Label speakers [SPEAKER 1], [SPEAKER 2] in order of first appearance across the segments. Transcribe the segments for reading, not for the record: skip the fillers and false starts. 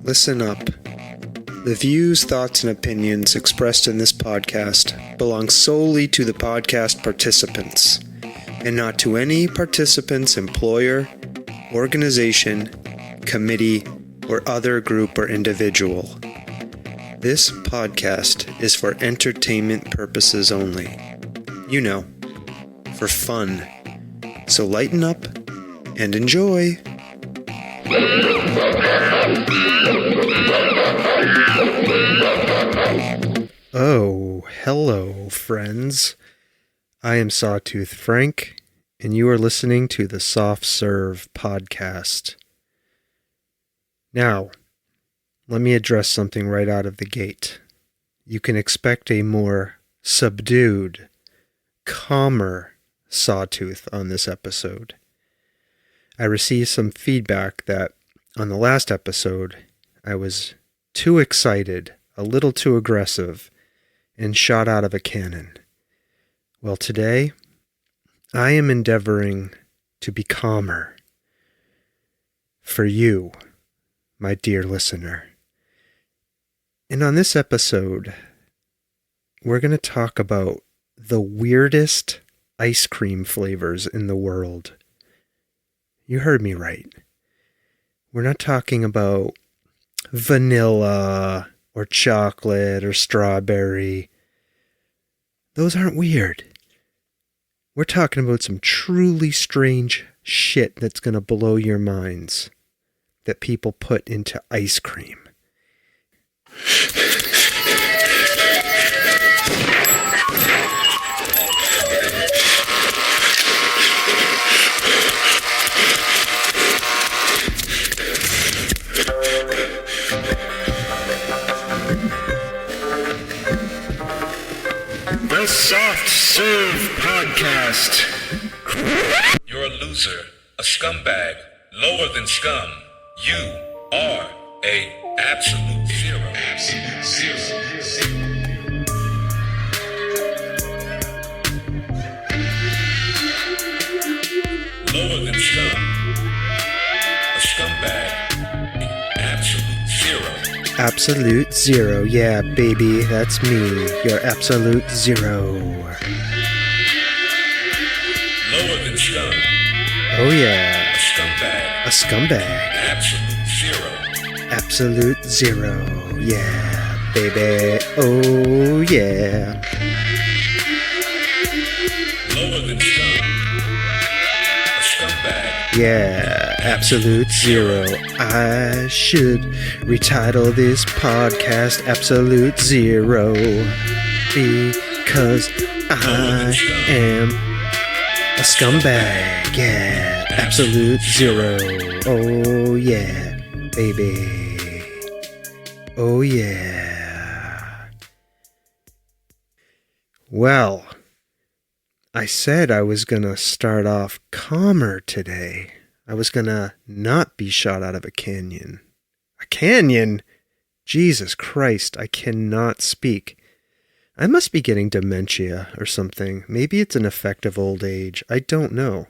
[SPEAKER 1] Listen up. The views, thoughts, and opinions expressed in this podcast belong solely to the podcast participants, and not to any participant's employer, organization, committee, or other group or individual. This podcast is for entertainment purposes only. You know, for fun. So lighten up and enjoy. Oh, hello, friends. I am Sawtooth Frank, and you are listening to the Soft Serve podcast. Now, let me address something right out of the gate. You can expect a more subdued, calmer Sawtooth on this episode. I received some feedback that on the last episode, I was too excited, a little too aggressive, and shot out of a cannon. Well, today, I am endeavoring to be calmer. For you, my dear listener. And on this episode, we're going to talk about the weirdest ice cream flavors in the world. You heard me right. We're not talking about vanilla or chocolate or strawberry. Those aren't weird. We're talking about some truly strange shit that's going to blow your minds that people put into ice cream.
[SPEAKER 2] The Soft Serve Podcast.
[SPEAKER 3] You're a loser, a scumbag, lower than scum. You are a absolute zero. Absolute zero. Lower than scum. A scumbag. Absolute zero.
[SPEAKER 1] Absolute zero. Yeah, baby, that's me. You're absolute zero.
[SPEAKER 3] Lower than scum.
[SPEAKER 1] Oh yeah.
[SPEAKER 3] A scumbag.
[SPEAKER 1] A scumbag.
[SPEAKER 3] Absolute zero.
[SPEAKER 1] Absolute zero. Yeah, baby. Oh yeah.
[SPEAKER 3] Lower than scum. A scumbag.
[SPEAKER 1] Yeah, absolute zero. I should retitle this podcast Absolute Zero because I am a scumbag. Yeah, absolute zero. Oh yeah, baby. Oh yeah. Well, I said I was going to start off calmer today. I was going to not be shot out of a canyon. A canyon? Jesus Christ, I cannot speak. I must be getting dementia or something. Maybe it's an effect of old age. I don't know.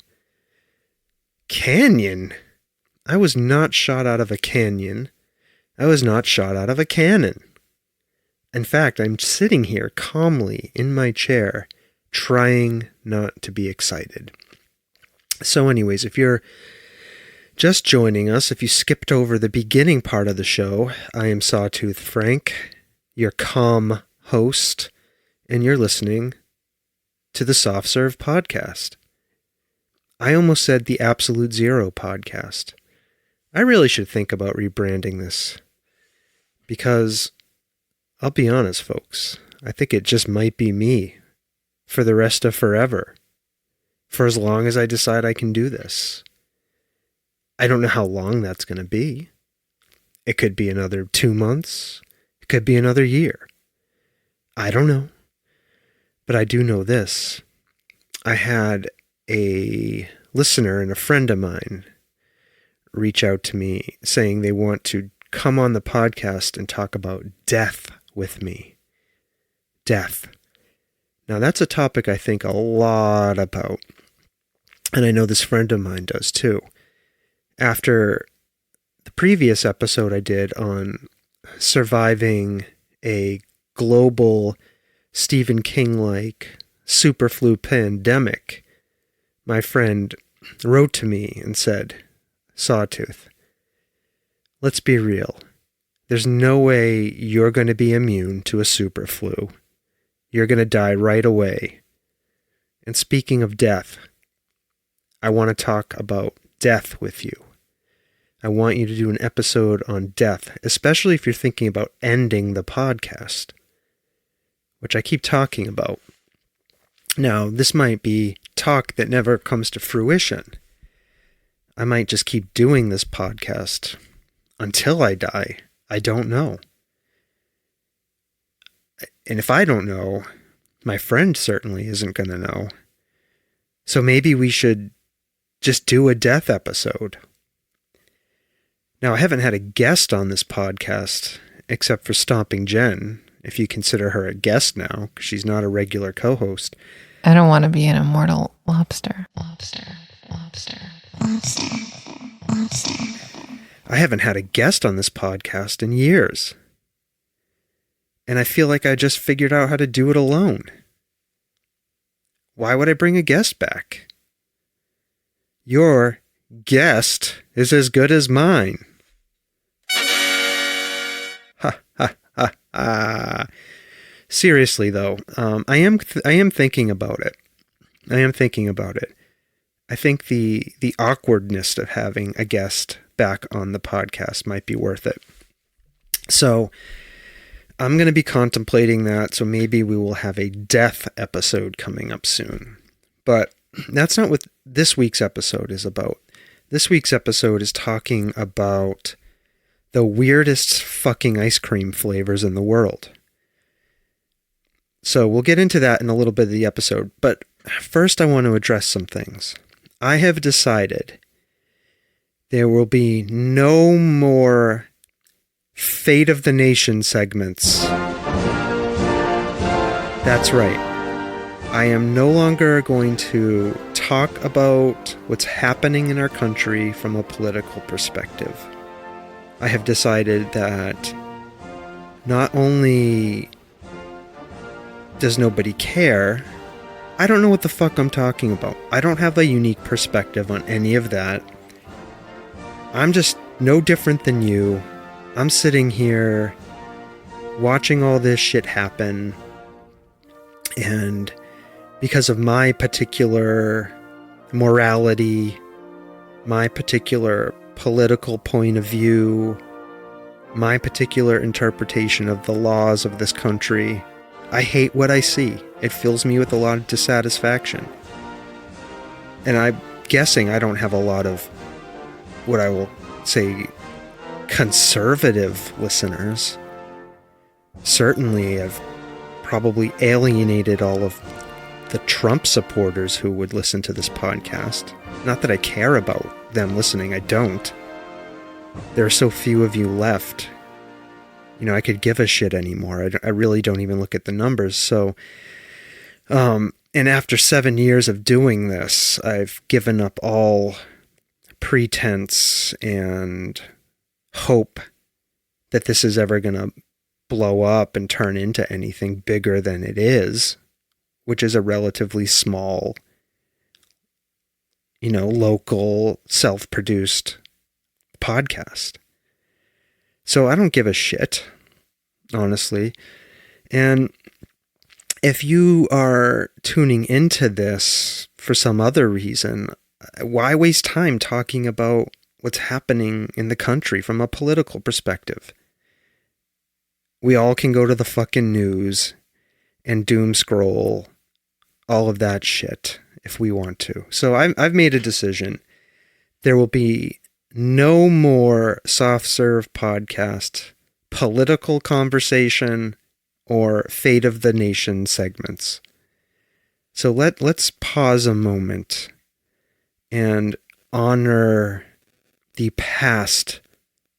[SPEAKER 1] Canyon? I was not shot out of a canyon. I was not shot out of a cannon. In fact, I'm sitting here calmly in my chair, trying not to be excited. So anyways, if you're just joining us, if you skipped over the beginning part of the show, I am Sawtooth Frank, your calm host, and you're listening to the Soft Serve Podcast. I almost said the Absolute Zero Podcast. I really should think about rebranding this, because I'll be honest, folks, I think it just might be me for the rest of forever, for as long as I decide I can do this. I don't know how long that's going to be. It could be another 2 months. It could be another year. I don't know. But I do know this. I had a listener and a friend of mine reach out to me saying they want to come on the podcast and talk about death with me. Death. Now, that's a topic I think a lot about. And I know this friend of mine does too. After the previous episode I did on surviving a global Stephen King-like superflu pandemic, my friend wrote to me and said, Sawtooth, let's be real. There's no way you're going to be immune to a superflu. You're going to die right away. And speaking of death, I want to talk about death with you. I want you to do an episode on death, especially if you're thinking about ending the podcast, which I keep talking about. Now, this might be talk that never comes to fruition. I might just keep doing this podcast until I die. I don't know. And if I don't know, my friend certainly isn't going to know. So maybe we should just do a death episode. Now, I haven't had a guest on this podcast except for Stomping Jen, if you consider her a guest now, because she's not a regular co-host.
[SPEAKER 4] I don't want to be an immortal lobster.
[SPEAKER 1] I haven't had a guest on this podcast in years. And I feel like I just figured out how to do it alone. Why would I bring a guest back? Your guest is as good as mine. Ha ha ha ha. Seriously though, I am thinking about it. I think the awkwardness of having a guest back on the podcast might be worth it. So I'm going to be contemplating that, so maybe we will have a death episode coming up soon. But that's not what this week's episode is about. This week's episode is talking about the weirdest fucking ice cream flavors in the world. So we'll get into that in a little bit of the episode. But first I want to address some things. I have decided there will be no more Fate of the Nation segments. That's right. I am no longer going to talk about what's happening in our country from a political perspective. I have decided that not only does nobody care, I don't know what the fuck I'm talking about. I don't have a unique perspective on any of that. I'm just no different than you. I'm sitting here watching all this shit happen, and because of my particular morality, my particular political point of view, my particular interpretation of the laws of this country, I hate what I see. It fills me with a lot of dissatisfaction. And I'm guessing I don't have a lot of what I will say conservative listeners. Certainly I've probably alienated all of the Trump supporters who would listen to this podcast. Not that I care about them listening, I don't. There are so few of you left. You know, I could give a shit anymore. I really don't even look at the numbers. So, and after 7 years of doing this, I've given up all pretense and hope that this is ever going to blow up and turn into anything bigger than it is, which is a relatively small, local, self-produced podcast. So I don't give a shit, honestly. And if you are tuning into this for some other reason, why waste time talking about what's happening in the country from a political perspective? We all can go to the fucking news and doom scroll all of that shit if we want to. So I've made a decision. There will be no more soft serve podcast, political conversation, or fate of the nation segments. So let's pause a moment and honor the past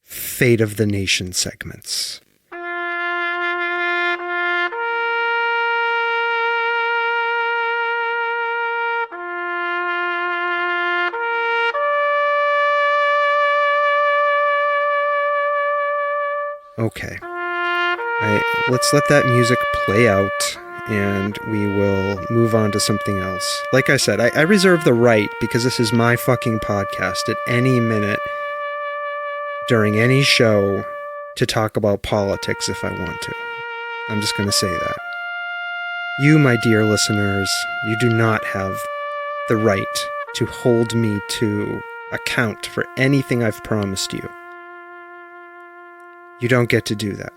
[SPEAKER 1] fate of the nation segments. Okay. Let's let that music play out, and we will move on to something else. Like I said, I reserve the right, because this is my fucking podcast, at any minute during any show to talk about politics if I want to. I'm just going to say that. You, my dear listeners, you do not have the right to hold me to account for anything I've promised you. You don't get to do that.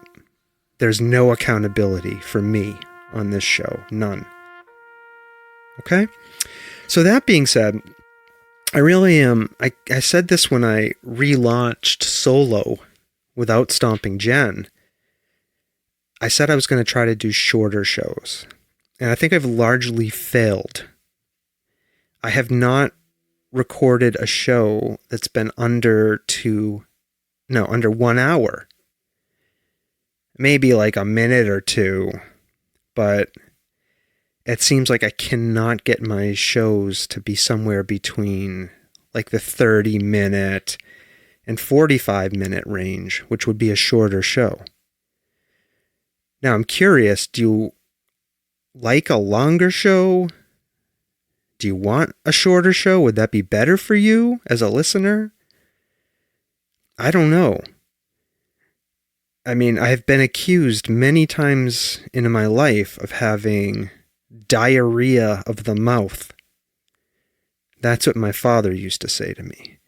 [SPEAKER 1] There's no accountability for me on this show. None. Okay? So that being said, I really am... I said this when I relaunched solo without Stomping Jen. I said I was going to try to do shorter shows. And I think I've largely failed. I have not recorded a show that's been under 1 hour. Maybe like a minute or two, but it seems like I cannot get my shows to be somewhere between like the 30-minute and 45-minute range, which would be a shorter show. Now, I'm curious, do you like a longer show? Do you want a shorter show? Would that be better for you as a listener? I don't know. I mean, I've been accused many times in my life of having diarrhea of the mouth. That's what my father used to say to me.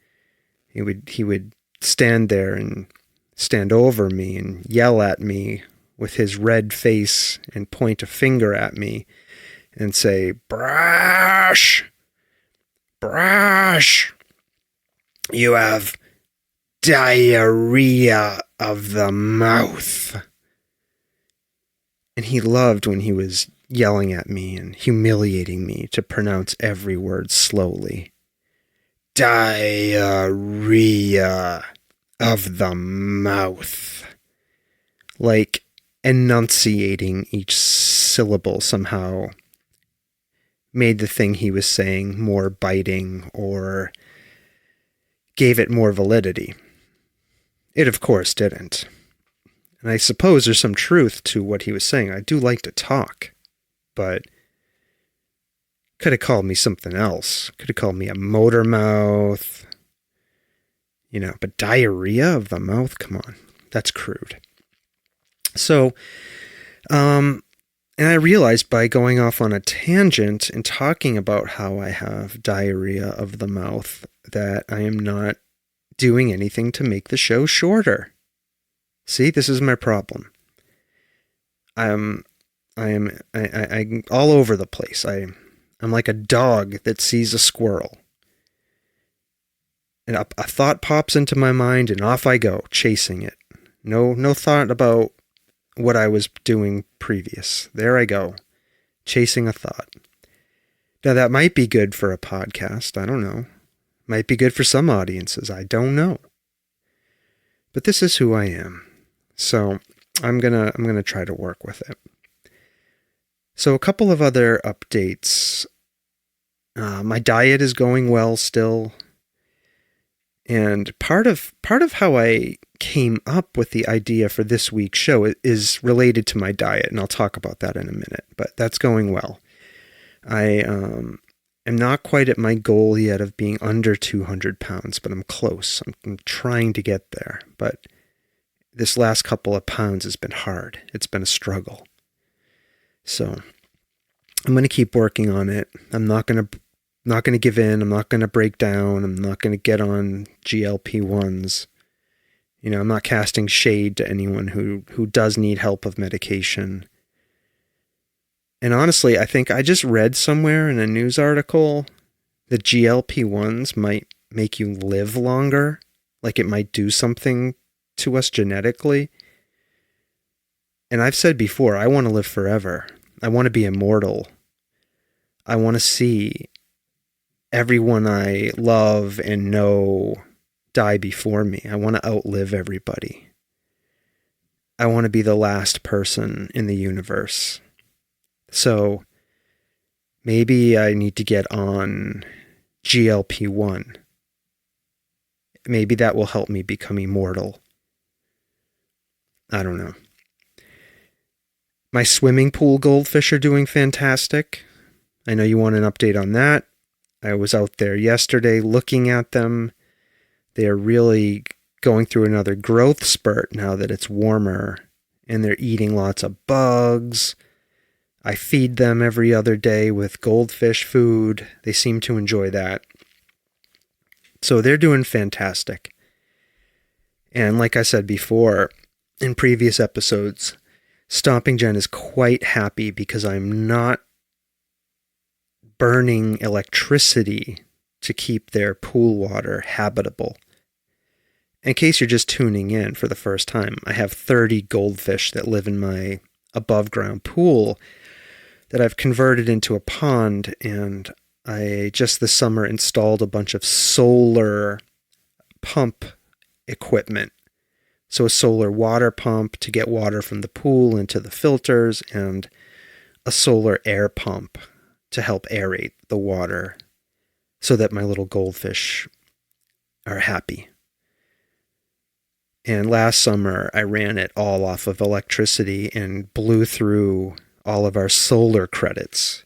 [SPEAKER 1] He would stand there and stand over me and yell at me with his red face and point a finger at me and say, "Brash! Brash! You have diarrhea of the mouth." And he loved when he was yelling at me and humiliating me to pronounce every word slowly. Diarrhea of the mouth. Like enunciating each syllable somehow made the thing he was saying more biting or gave it more validity. It, of course, didn't. And I suppose there's some truth to what he was saying. I do like to talk, but could have called me something else. Could have called me a motor mouth. But diarrhea of the mouth? Come on. That's crude. So, and I realized by going off on a tangent and talking about how I have diarrhea of the mouth that I am not doing anything to make the show shorter. See, this is my problem. I'm all over the place. I'm like a dog that sees a squirrel. And a thought pops into my mind and off I go, chasing it. No thought about what I was doing previous. There I go, chasing a thought. Now that might be good for a podcast. I don't know. Might be good for some audiences. I don't know. But this is who I am. So I'm gonna try to work with it. So a couple of other updates. My diet is going well still. And part of how I came up with the idea for this week's show is related to my diet, and I'll talk about that in a minute, but that's going well. I am not quite at my goal yet of being under 200 pounds, but I'm close. I'm trying to get there, but this last couple of pounds has been hard. It's been a struggle. So I'm going to keep working on it. I'm not going to give in. I'm not going to break down. I'm not going to get on GLP-1s. I'm not casting shade to anyone who does need help with medication. And honestly, I think I just read somewhere in a news article that GLP-1s might make you live longer. Like it might do something to us genetically. And I've said before, I want to live forever. I want to be immortal. I want to see everyone I love and know die before me. I want to outlive everybody. I want to be the last person in the universe. So maybe I need to get on GLP-1. Maybe that will help me become immortal. I don't know. My swimming pool goldfish are doing fantastic. I know you want an update on that. I was out there yesterday looking at them. They are really going through another growth spurt now that it's warmer, and they're eating lots of bugs. I feed them every other day with goldfish food. They seem to enjoy that. So they're doing fantastic. And like I said before, in previous episodes, Stomping Jen is quite happy because I'm not burning electricity to keep their pool water habitable. In case you're just tuning in for the first time, I have 30 goldfish that live in my above-ground pool that I've converted into a pond, and I just this summer installed a bunch of solar pump equipment. So a solar water pump to get water from the pool into the filters, and a solar air pump to help aerate the water so that my little goldfish are happy. And last summer, I ran it all off of electricity and blew through all of our solar credits.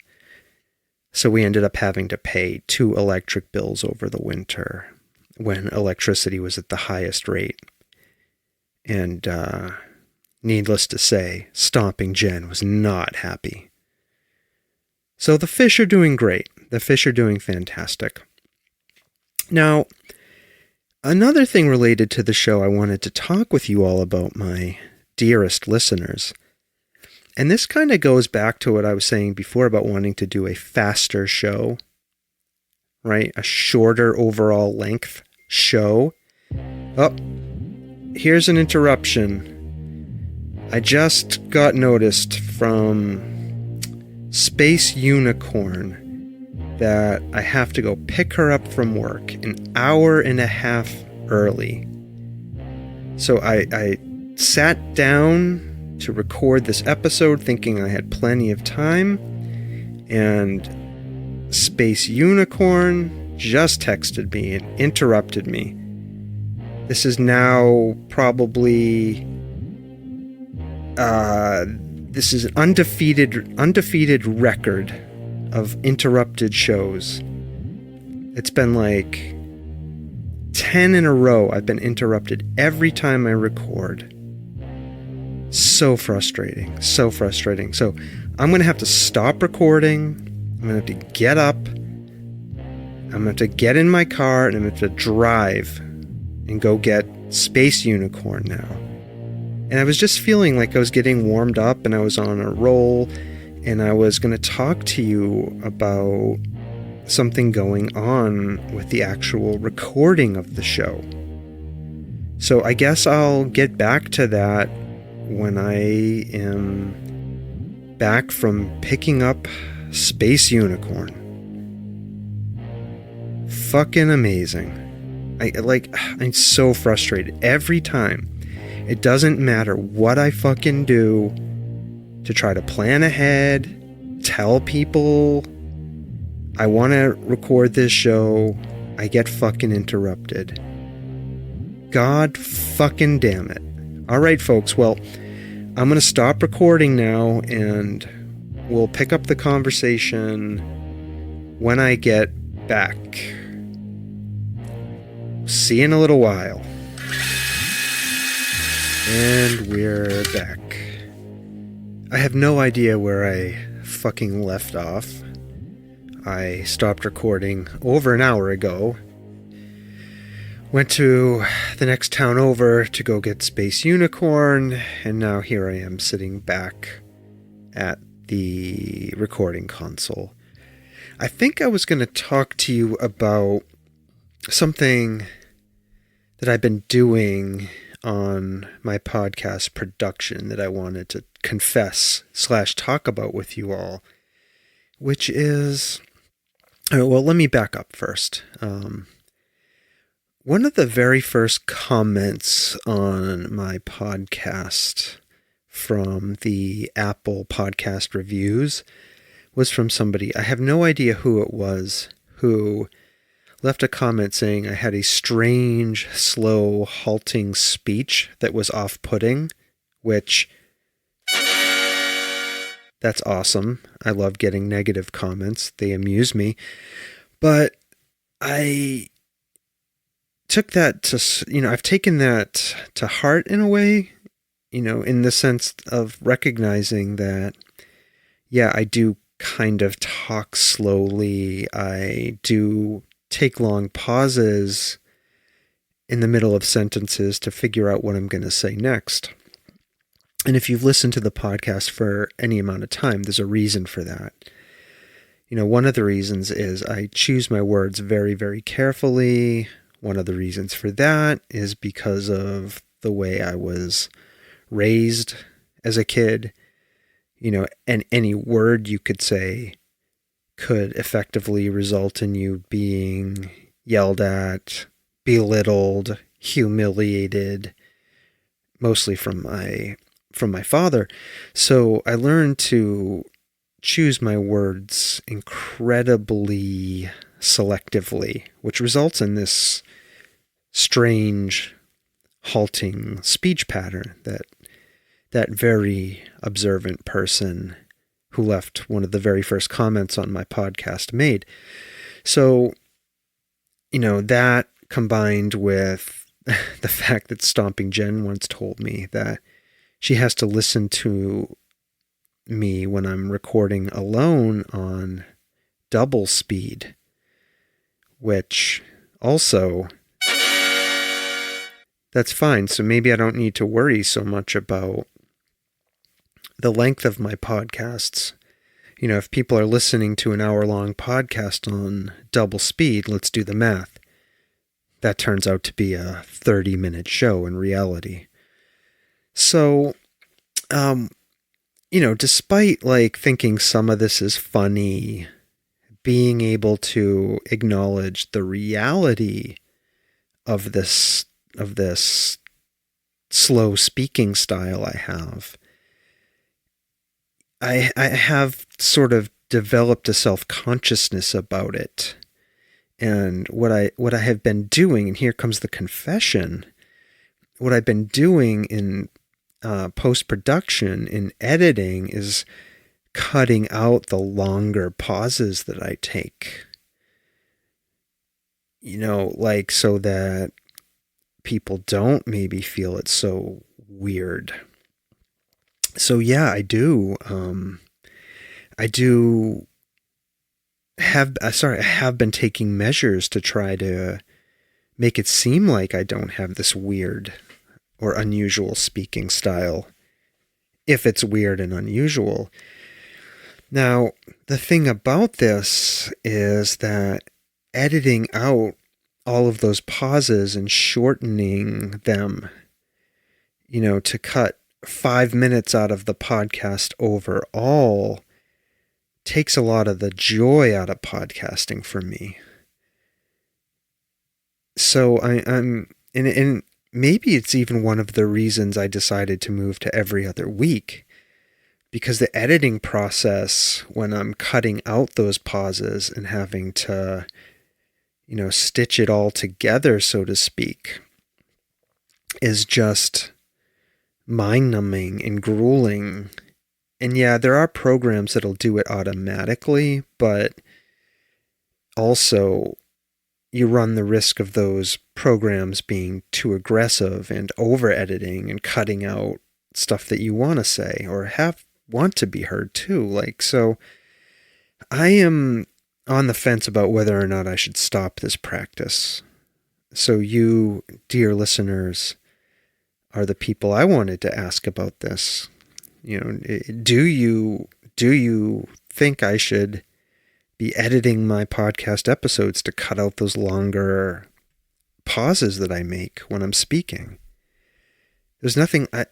[SPEAKER 1] So we ended up having to pay 2 electric bills over the winter when electricity was at the highest rate. And needless to say, Stomping Jen was not happy. So the fish are doing great. The fish are doing fantastic. Now, another thing related to the show I wanted to talk with you all about, my dearest listeners. And this kind of goes back to what I was saying before about wanting to do a faster show, right? A shorter overall length show. Oh, here's an interruption. I just got noticed from Space Unicorn that I have to go pick her up from work an hour and a half early. So I sat down to record this episode thinking I had plenty of time, and Space Unicorn just texted me and interrupted me. This is now probably this is an undefeated record of interrupted shows. It's been like 10 in a row I've been interrupted every time I record. So frustrating. So I'm going to have to stop recording. I'm going to have to get up. I'm going to have to get in my car and I'm going to have to drive and go get Space Unicorn now. And I was just feeling like I was getting warmed up and I was on a roll, and I was going to talk to you about something going on with the actual recording of the show. So I guess I'll get back to that when I am back from picking up Space Unicorn. Fucking amazing. I'm so frustrated every time. It doesn't matter what I fucking do to try to plan ahead, tell people I want to record this show, I get fucking interrupted. God fucking damn it. Alright, folks, well, I'm going to stop recording now and we'll pick up the conversation when I get back. See you in a little while. And we're back. I have no idea where I fucking left off. I stopped recording over an hour ago. Went to the next town over to go get Space Unicorn, and now here I am sitting back at the recording console. I think I was going to talk to you about something that I've been doing on my podcast production that I wanted to confess / talk about with you all, which is, well, let me back up first. One of the very first comments on my podcast from the Apple podcast reviews was from somebody, I have no idea who it was, who left a comment saying I had a strange, slow, halting speech that was off-putting which that's awesome. I love getting negative comments. They amuse me. But I took that to, I've taken that to heart in a way, in the sense of recognizing that, yeah, I do kind of talk slowly. I do take long pauses in the middle of sentences to figure out what I'm going to say next. And if you've listened to the podcast for any amount of time, there's a reason for that. One of the reasons is I choose my words very, very carefully. One of the reasons for that is because of the way I was raised as a kid. And any word you could say could effectively result in you being yelled at, belittled, humiliated, mostly from my father. So I learned to choose my words incredibly selectively, which results in this strange, halting speech pattern that very observant person who left one of the very first comments on my podcast made. So, that combined with the fact that Stomping Jen once told me that she has to listen to me when I'm recording alone on double speed, which also, that's fine. So maybe I don't need to worry so much about the length of my podcasts. If people are listening to an hour-long podcast on double speed, let's do the math. That turns out to be a 30-minute show in reality. So, despite thinking some of this is funny, being able to acknowledge the reality of this slow speaking style I have, I have sort of developed a self-consciousness about it. And what I have been doing, and here comes the confession, what I've been doing in post-production, in editing, is cutting out the longer pauses that I take. So that people don't maybe feel it so weird. So yeah, I do. I have been taking measures to try to make it seem like I don't have this weird or unusual speaking style, if it's weird and unusual. Now, the thing about this is that editing out all of those pauses and shortening them, to cut 5 minutes out of the podcast overall takes a lot of the joy out of podcasting for me. So I'm maybe it's even one of the reasons I decided to move to every other week, because the editing process, when I'm cutting out those pauses and having to, stitch it all together, so to speak, is just mind-numbing and grueling. And yeah, there are programs that'll do it automatically, but also you run the risk of those programs being too aggressive and over-editing and cutting out stuff that you want to say or want to be heard too. So I am on the fence about whether or not I should stop this practice. So you, dear listeners, are the people I wanted to ask about this. Do you think I should be editing my podcast episodes to cut out those longer pauses that I make when I'm speaking? There's nothing I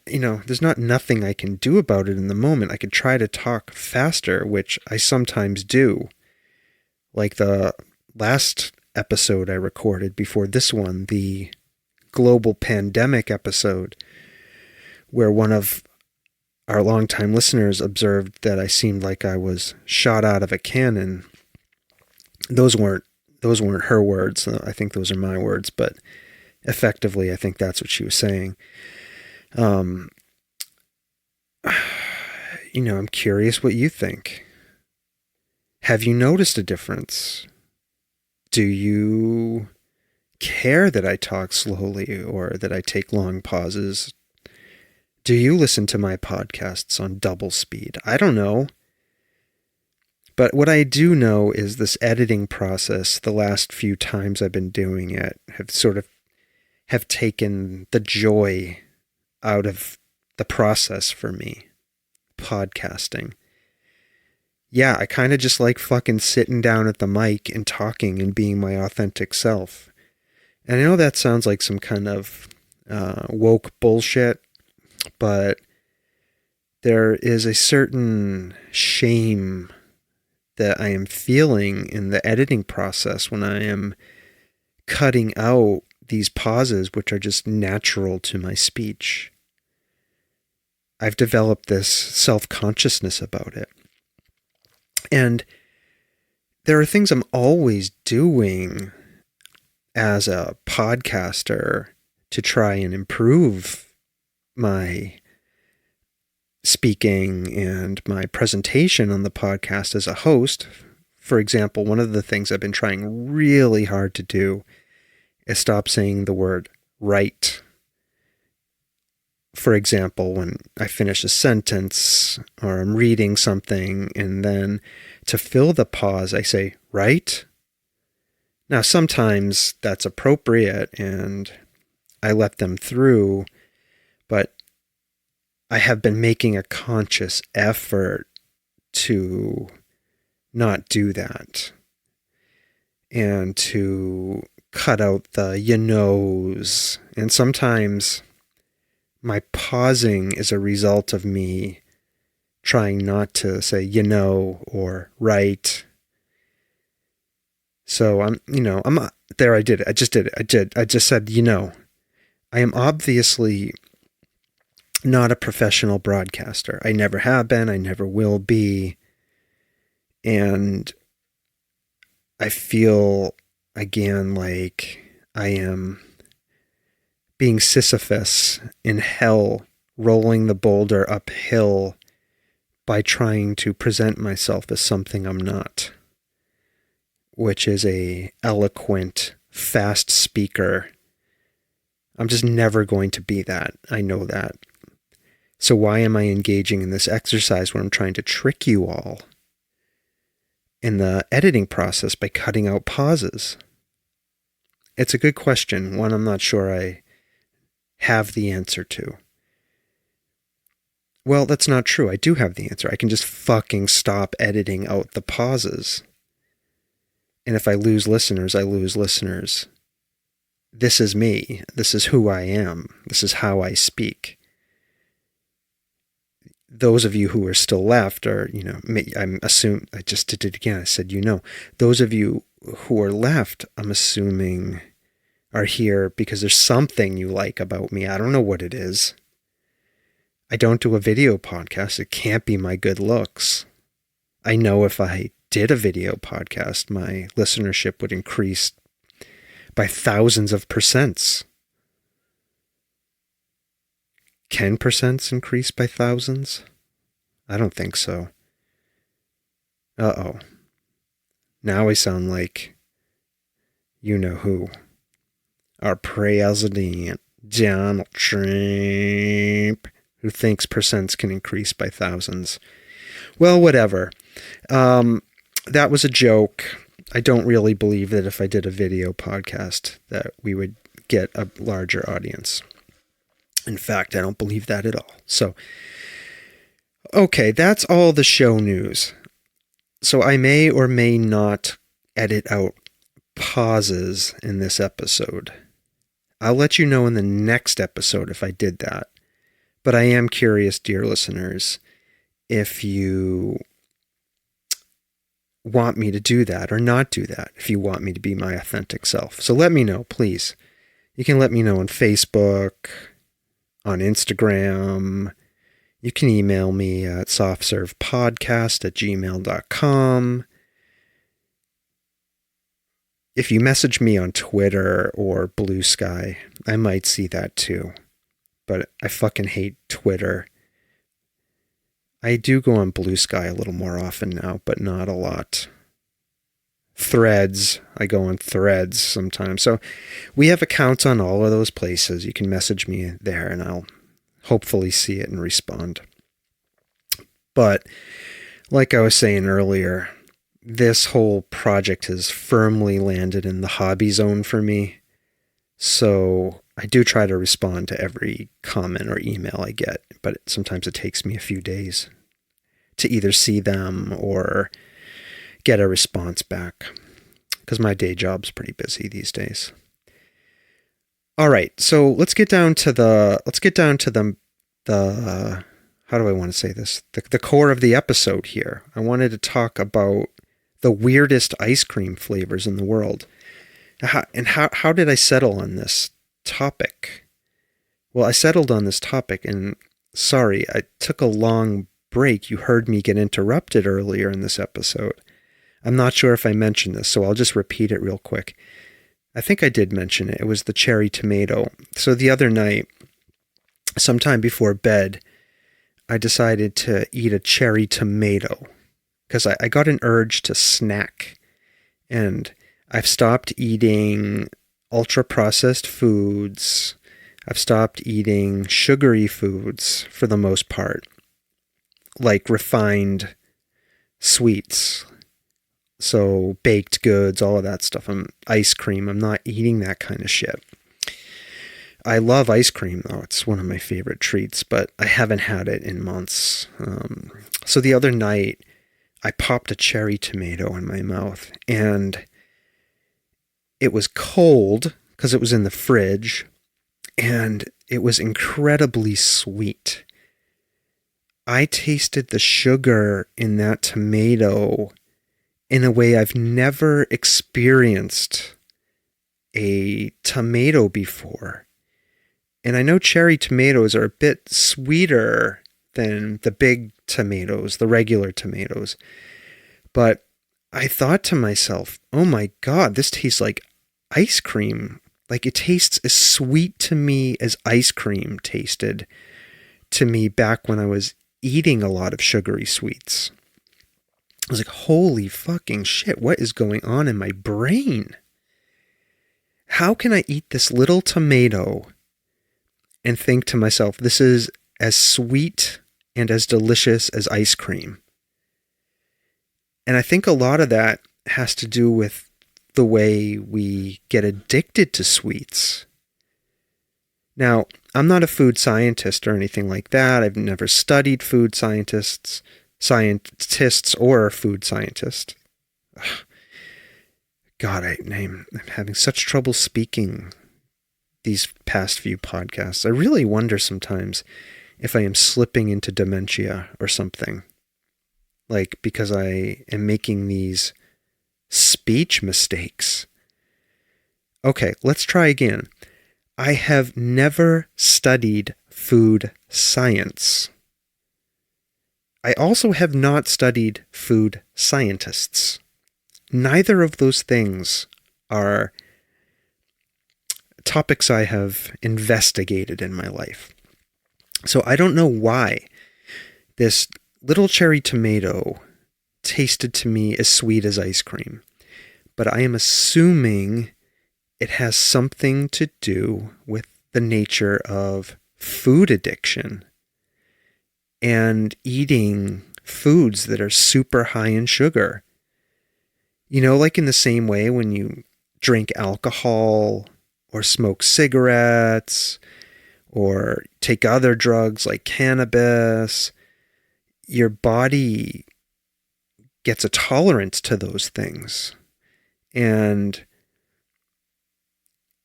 [SPEAKER 1] can do about it in the moment. I could try to talk faster, which I sometimes do. Like the last episode I recorded before this one, the global pandemic episode, where one of our longtime listeners observed that I seemed like I was shot out of a cannon. Those weren't her words. I think those are my words, but effectively, I think that's what she was saying. I'm curious what you think. Have you noticed a difference? Do you care that I talk slowly or that I take long pauses? Do you listen to my podcasts on double speed? I don't know. But what I do know is this editing process, the last few times I've been doing it, have taken the joy out of the process for me. Podcasting. Yeah, I kind of just like fucking sitting down at the mic and talking and being my authentic self. And I know that sounds like some kind of woke bullshit, but there is a certain shame that I am feeling in the editing process when I am cutting out these pauses, which are just natural to my speech. I've developed this self-consciousness about it. And there are things I'm always doing as a podcaster to try and improve my speaking and my presentation on the podcast as a host. For example, one of the things I've been trying really hard to do is stop saying the word right. For example, when I finish a sentence or I'm reading something and then to fill the pause, I say, right? Now, sometimes that's appropriate and I let them through, but I have been making a conscious effort to not do that and to cut out the you knows. And sometimes my pausing is a result of me trying not to say you know or right. So I'm there. I did it. I just did it. I just said, I am obviously not a professional broadcaster. I never have been. I never will be. And I feel, again, like I am being Sisyphus in hell, rolling the boulder uphill by trying to present myself as something I'm not, which is a eloquent, fast speaker. I'm just never going to be that. I know that. So why am I engaging in this exercise where I'm trying to trick you all in the editing process by cutting out pauses? It's a good question, one I'm not sure I have the answer to. Well, that's not true. I do have the answer. I can just fucking stop editing out the pauses. And if I lose listeners, I lose listeners. This is me. This is who I am. This is how I speak. Those of you who are still left are, I'm assuming, I just did it again. I said, those of you who are left, I'm assuming are here because there's something you like about me. I don't know what it is. I don't do a video podcast. It can't be my good looks. I know if I did a video podcast, my listenership would increase by thousands of percents. Can percents increase by thousands? I don't think so. Uh-oh. Now I sound like you know who. Our president, Donald Trump, who thinks percents can increase by thousands. Well, whatever. That was a joke. I don't really believe that if I did a video podcast that we would get a larger audience. In fact, I don't believe that at all. So, okay, that's all the show news. So I may or may not edit out pauses in this episode. I'll let you know in the next episode if I did that. But I am curious, dear listeners, if you want me to do that or not do that, if you want me to be my authentic self. So let me know, please. You can let me know on Facebook, on Instagram. You can email me at softservepodcast@gmail.com. If you message me on Twitter or Blue Sky, I might see that too. But I fucking hate Twitter. I do go on Blue Sky a little more often now, but not a lot. Threads, I go on Threads sometimes. So we have accounts on all of those places. You can message me there and I'll hopefully see it and respond. But like I was saying earlier, this whole project has firmly landed in the hobby zone for me. So I do try to respond to every comment or email I get, but sometimes it takes me a few days to either see them or get a response back, because my day job's pretty busy these days. All right, so let's get down to the how do I want to say this? The core of the episode here. I wanted to talk about the weirdest ice cream flavors in the world. How did I settle on this topic? Well, I settled on this topic, and sorry, I took a long break. You heard me get interrupted earlier in this episode. I'm not sure if I mentioned this, so I'll just repeat it real quick. I think I did mention it. It was the cherry tomato. So the other night, sometime before bed, I decided to eat a cherry tomato because I got an urge to snack. And I've stopped eating ultra-processed foods. I've stopped eating sugary foods for the most part, like refined sweets. So baked goods, all of that stuff. Ice cream. I'm not eating that kind of shit. I love ice cream, though. It's one of my favorite treats, but I haven't had it in months. So the other night, I popped a cherry tomato in my mouth, and it was cold because it was in the fridge, and it was incredibly sweet. I tasted the sugar in that tomato in a way I've never experienced a tomato before. And I know cherry tomatoes are a bit sweeter than the big tomatoes, the regular tomatoes. But I thought to myself, oh my God, this tastes like ice cream. Like it tastes as sweet to me as ice cream tasted to me back when I was eating a lot of sugary sweets. I was like, holy fucking shit, what is going on in my brain? How can I eat this little tomato and think to myself, this is as sweet and as delicious as ice cream? And I think a lot of that has to do with the way we get addicted to sweets. Now, I'm not a food scientist or anything like that. I've never studied food scientists or food scientists. Ugh. God, I'm having such trouble speaking these past few podcasts. I really wonder sometimes if I am slipping into dementia or something. Like, because I am making these speech mistakes. Okay, let's try again. I have never studied food science. I also have not studied food scientists. Neither of those things are topics I have investigated in my life. So I don't know why this little cherry tomato tasted to me as sweet as ice cream, but I am assuming it has something to do with the nature of food addiction and eating foods that are super high in sugar. You know, like in the same way when you drink alcohol or smoke cigarettes or take other drugs like cannabis, your body gets a tolerance to those things. And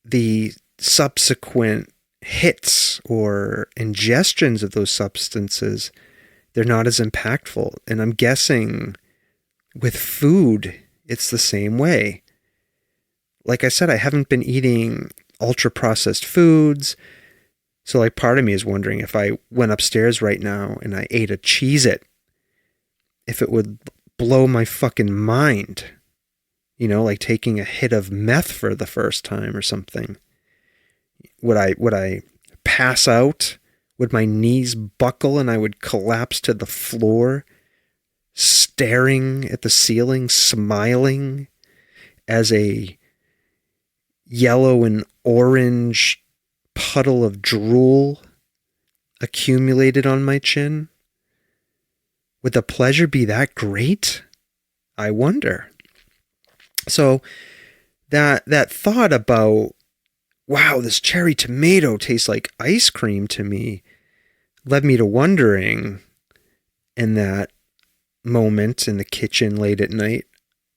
[SPEAKER 1] the subsequent hits or ingestions of those substances, they're not as impactful. And I'm guessing with food, it's the same way. Like I said, I haven't been eating ultra-processed foods. So like part of me is wondering if I went upstairs right now and I ate a Cheez-It, if it would blow my fucking mind. You know, like taking a hit of meth for the first time or something. Would I pass out Would my knees buckle and I would collapse to the floor, staring at the ceiling, smiling as a yellow and orange puddle of drool accumulated on my chin? Would the pleasure be that great? I wonder. So that thought about, wow, this cherry tomato tastes like ice cream to me, led me to wondering, in that moment in the kitchen late at night,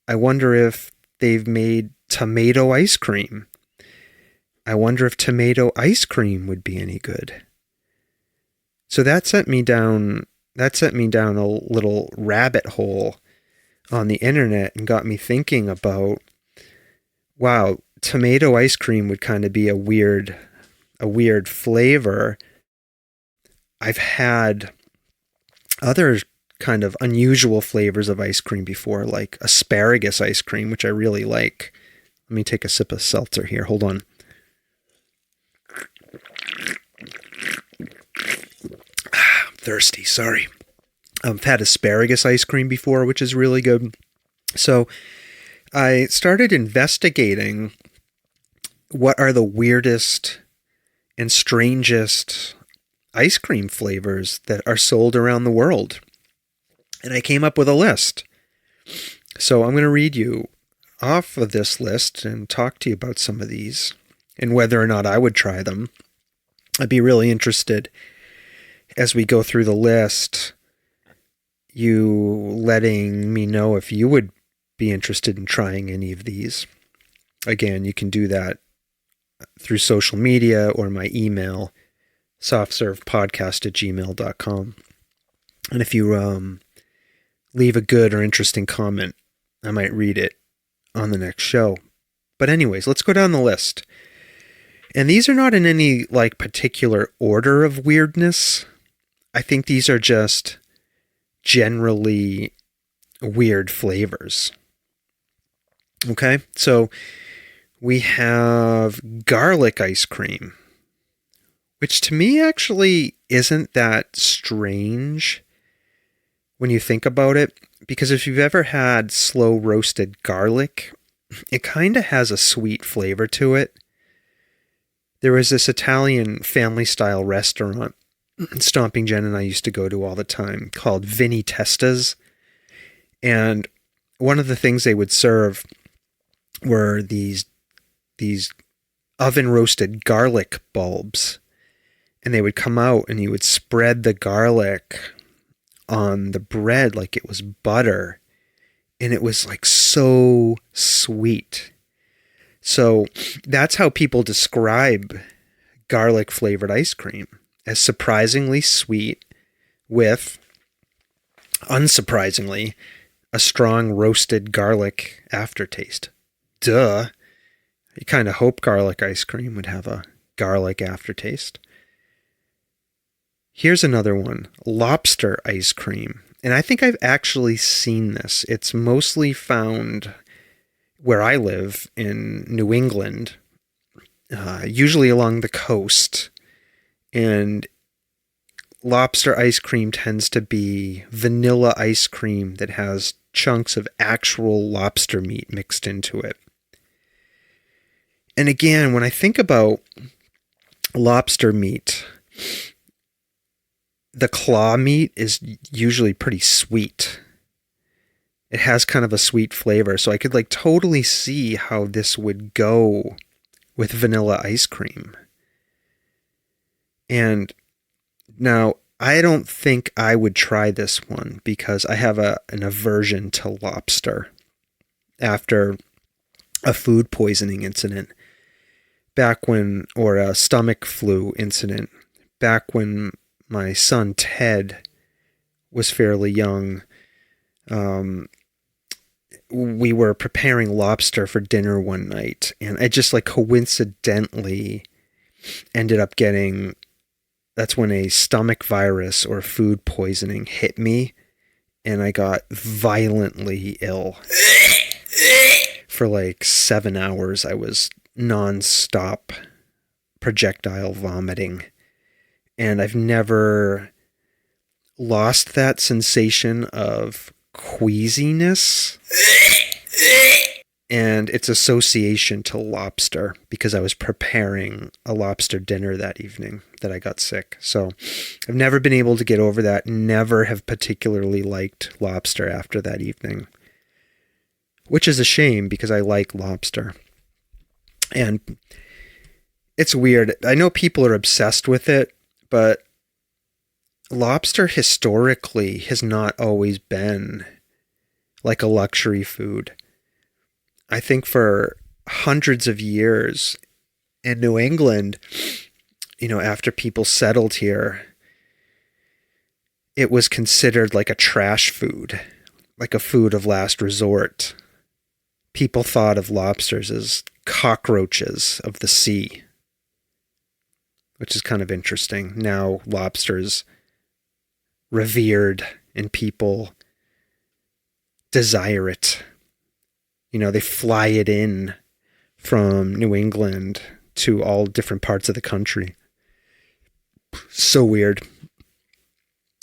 [SPEAKER 1] I wonder if they've made tomato ice cream. I wonder if tomato ice cream would be any good. So that sent me down a little rabbit hole on the internet and got me thinking about, wow, tomato ice cream would kind of be a weird flavor. I've had other kind of unusual flavors of ice cream before, like asparagus ice cream, which I really like. Let me take a sip of seltzer here. Hold on. I'm thirsty, sorry. I've had asparagus ice cream before, which is really good. So I started investigating what are the weirdest and strangest ice cream flavors that are sold around the world. And I came up with a list. So I'm going to read you off of this list and talk to you about some of these and whether or not I would try them. I'd be really interested, as we go through the list, you letting me know if you would be interested in trying any of these. Again, you can do that through social media or my email, softservepodcast@gmail.com. And if you leave a good or interesting comment, I might read it on the next show. But anyways, let's go down the list. And these are not in any like particular order of weirdness. I think these are just generally weird flavors. Okay, so we have garlic ice cream, which to me actually isn't that strange when you think about it, because if you've ever had slow roasted garlic, it kind of has a sweet flavor to it. There was this Italian family style restaurant Stomping Jen and I used to go to all the time called Vinny Testa's. And one of the things they would serve were these oven roasted garlic bulbs. And they would come out and you would spread the garlic on the bread like it was butter. And it was like so sweet. So that's how people describe garlic flavored ice cream, as surprisingly sweet with, unsurprisingly, a strong roasted garlic aftertaste. Duh. You kind of hope garlic ice cream would have a garlic aftertaste. Here's another one, lobster ice cream. And I think I've actually seen this. It's mostly found where I live in New England, usually along the coast. And lobster ice cream tends to be vanilla ice cream that has chunks of actual lobster meat mixed into it. And again, when I think about lobster meat, the claw meat is usually pretty sweet. It has kind of a sweet flavor, so I could like totally see how this would go with vanilla ice cream. And now, I don't think I would try this one because I have an aversion to lobster after a food poisoning incident or a stomach flu incident back when my son Ted was fairly young. We were preparing lobster for dinner one night, and I just like coincidentally ended up getting, that's when a stomach virus or food poisoning hit me, and I got violently ill. For like 7 hours, I was nonstop projectile vomiting. And I've never lost that sensation of queasiness and its association to lobster, because I was preparing a lobster dinner that evening that I got sick. So I've never been able to get over that. Never have particularly liked lobster after that evening, which is a shame because I like lobster. And it's weird. I know people are obsessed with it, but lobster historically has not always been like a luxury food. I think for hundreds of years in New England, after people settled here, it was considered like a trash food, like a food of last resort. People thought of lobsters as cockroaches of the sea, which is kind of interesting. Now lobsters revered and people desire it. They fly it in from New England to all different parts of the country. So weird.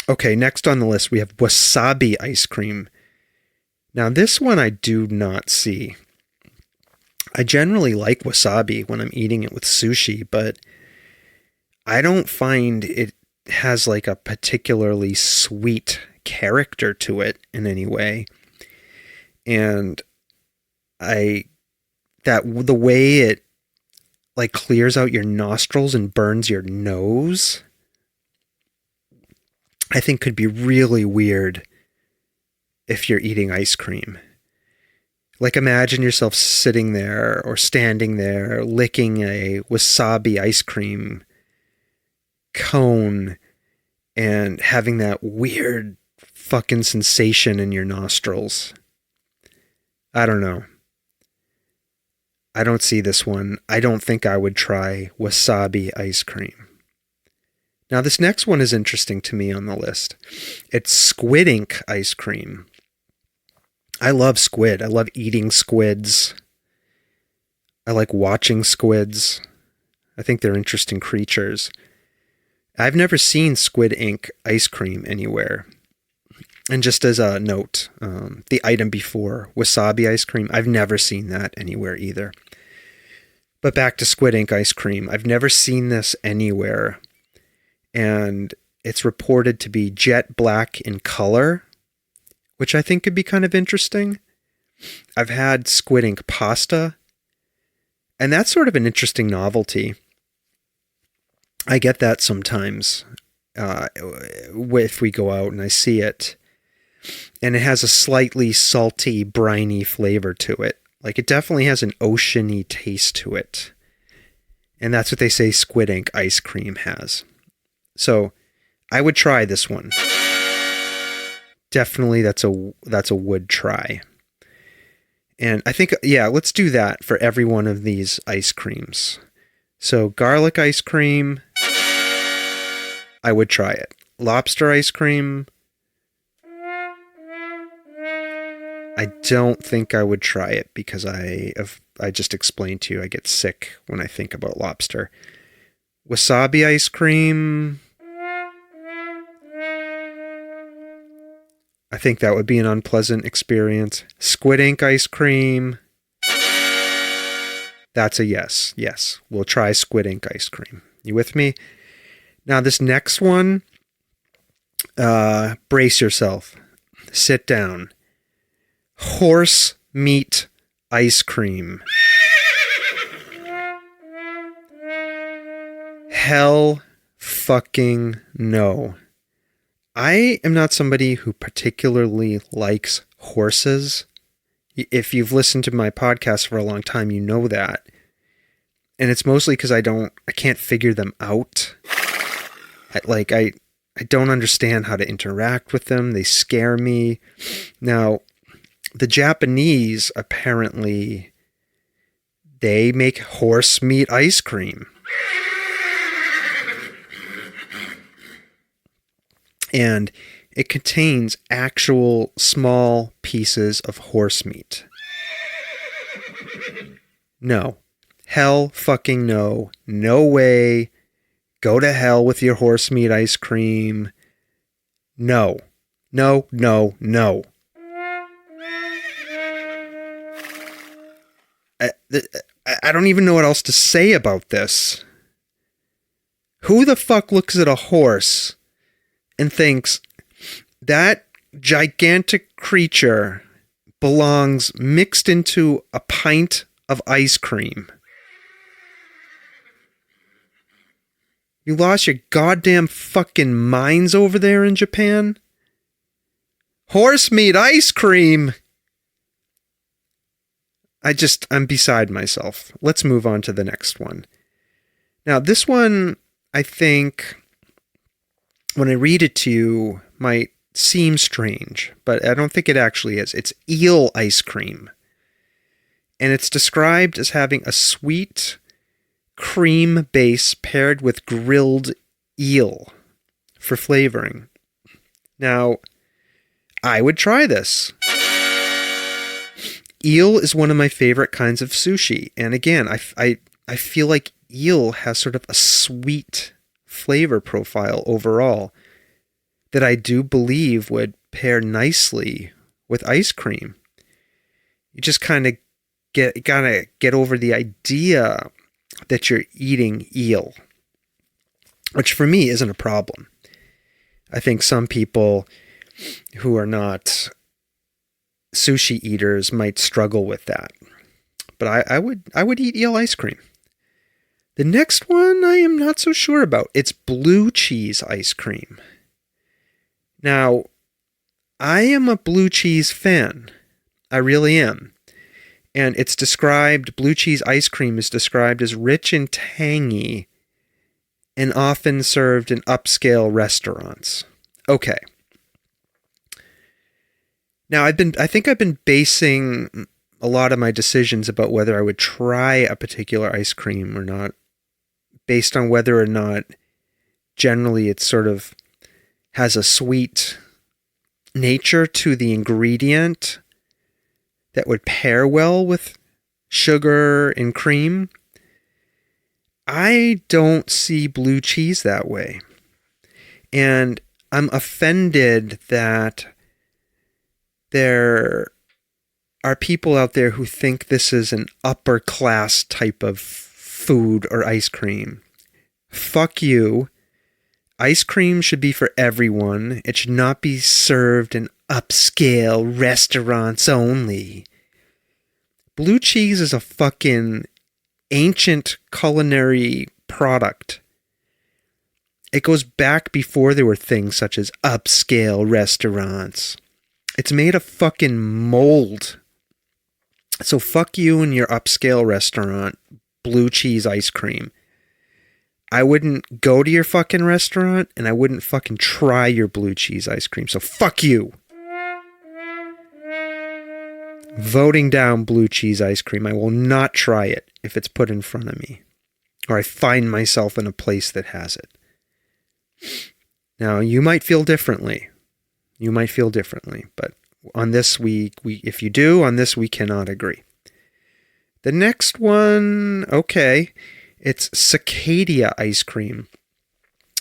[SPEAKER 1] Okay, next on the list we have wasabi ice cream. Now this one I do not see. I generally like wasabi when I'm eating it with sushi, but I don't find it has like a particularly sweet character to it in any way. And the way it like clears out your nostrils and burns your nose, I think could be really weird if you're eating ice cream. Like imagine yourself sitting there or standing there licking a wasabi ice cream cone and having that weird fucking sensation in your nostrils. I don't know. I don't see this one. I don't think I would try wasabi ice cream. Now, this next one is interesting to me on the list. It's squid ink ice cream. I love squid. I love eating squids. I like watching squids. I think they're interesting creatures. I've never seen squid ink ice cream anywhere. And just as a note, the item before, wasabi ice cream, I've never seen that anywhere either. But back to squid ink ice cream, I've never seen this anywhere. And it's reported to be jet black in color, which I think could be kind of interesting. I've had squid ink pasta, and that's sort of an interesting novelty. I get that sometimes if we go out and I see it. And it has a slightly salty, briny flavor to it. Like it definitely has an oceany taste to it. And that's what they say squid ink ice cream has. So I would try this one. Definitely that's a would try. And I think, yeah, let's do that for every one of these ice creams. So garlic ice cream, I would try it. Lobster ice cream, I don't think I would try it because I just explained to you I get sick when I think about lobster. Wasabi ice cream, I think that would be an unpleasant experience. Squid ink ice cream, that's a yes. Yes, we'll try squid ink ice cream. You with me? Now this next one, brace yourself. Sit down. Horse meat ice cream. Hell fucking no. I am not somebody who particularly likes horses. If you've listened to my podcast for a long time, you know that. And it's mostly because I can't figure them out. I don't understand how to interact with them. They scare me. Now, the Japanese, apparently, they make horse meat ice cream. And it contains actual small pieces of horse meat. No. Hell fucking no. No way. Go to hell with your horse meat ice cream. No. No, no, no. I don't even know what else to say about this. Who the fuck looks at a horse and thinks that gigantic creature belongs mixed into a pint of ice cream? You lost your goddamn fucking minds over there in Japan? Horse meat ice cream! I'm beside myself. Let's move on to the next one. Now, this one, I think, when I read it to you, might seem strange, but I don't think it actually is. It's eel ice cream. And it's described as having a sweet cream base paired with grilled eel for flavoring. Now, I would try this. Eel is one of my favorite kinds of sushi. And again, I feel like eel has sort of a sweet flavor profile overall that I do believe would pair nicely with ice cream. You just kind of get over the idea that you're eating eel, which for me isn't a problem. I think some people who are not sushi eaters might struggle with that, but I would eat eel ice cream. The next one I am not so sure about. It's blue cheese ice cream. Now, I am a blue cheese fan. I really am. And blue cheese ice cream is described as rich and tangy and often served in upscale restaurants. Okay. Now, I think I've been basing a lot of my decisions about whether I would try a particular ice cream or not based on whether or not generally it sort of has a sweet nature to the ingredient that would pair well with sugar and cream. I don't see blue cheese that way. And I'm offended that there are people out there who think this is an upper class type of food or ice cream. Fuck you. Ice cream should be for everyone. It should not be served in upscale restaurants only. Blue cheese is a fucking ancient culinary product. It goes back before there were things such as upscale restaurants. It's made of fucking mold. So fuck you and your upscale restaurant, blue cheese ice cream. I wouldn't go to your fucking restaurant and I wouldn't fucking try your blue cheese ice cream. So fuck you. Voting down blue cheese ice cream. I will not try it if it's put in front of me or I find myself in a place that has it. Now, you might feel differently. But on this, if you do, on this, we cannot agree. The next one, okay, it's cicada ice cream.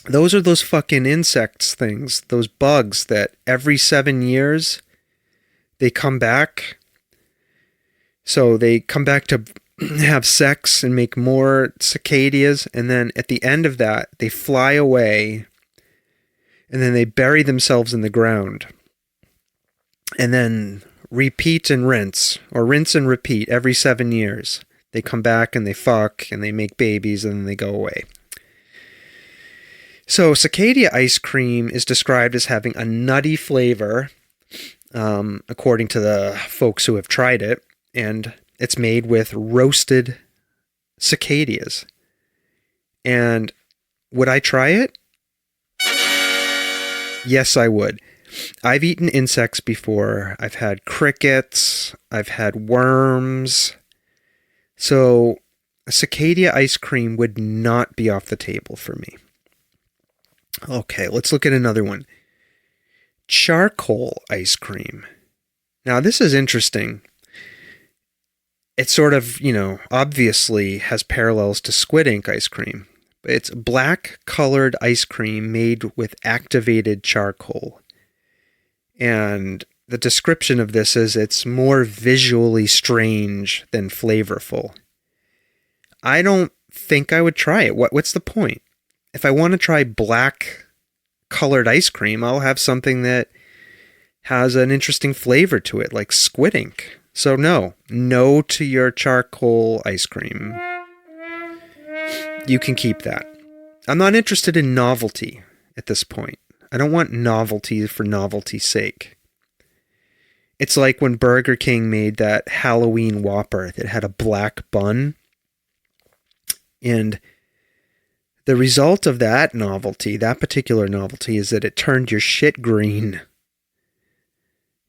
[SPEAKER 1] Those are those fucking insects things, those bugs that every 7 years they come back. So they come back to have sex and make more cicadas, and then at the end of that, they fly away, and then they bury themselves in the ground. And then repeat and rinse, or rinse and repeat every 7 years. They come back and they fuck and they make babies and then they go away. So cicada ice cream is described as having a nutty flavor, according to the folks who have tried it. And it's made with roasted cicadas. And would I try it? Yes, I would. I've eaten insects before. I've had crickets. I've had worms. So cicada ice cream would not be off the table for me. Okay, let's look at another one. Charcoal ice cream. Now, this is interesting. It sort of, obviously has parallels to squid ink ice cream. It's black colored ice cream made with activated charcoal. And the description of this is it's more visually strange than flavorful. I don't think I would try it. What's the point? If I want to try black colored ice cream, I'll have something that has an interesting flavor to it, like squid ink. So no to your charcoal ice cream. You can keep that. I'm not interested in novelty at this point. I don't want novelty for novelty's sake. It's like when Burger King made that Halloween Whopper that had a black bun. And the result of that novelty, that particular novelty, is that it turned your shit green.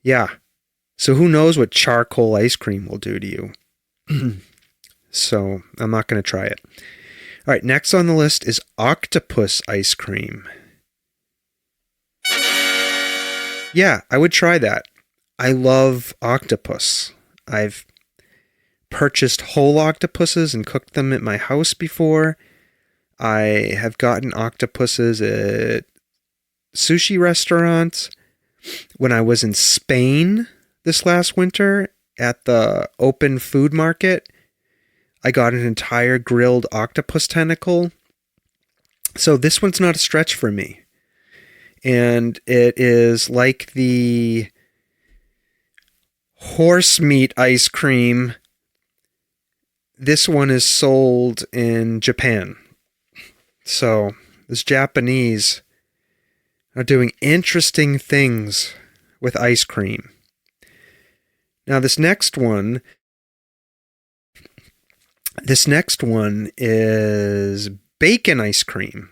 [SPEAKER 1] Yeah. So who knows what charcoal ice cream will do to you. So I'm not going to try it. All right, next on the list is octopus ice cream. Yeah, I would try that. I love octopus. I've purchased whole octopuses and cooked them at my house before. I have gotten octopuses at sushi restaurants. When I was in Spain this last winter at the open food market, I got an entire grilled octopus tentacle. So this one's not a stretch for me. And it is like the horse meat ice cream. This one is sold in Japan. So this Japanese are doing interesting things with ice cream. Now this next one is bacon ice cream,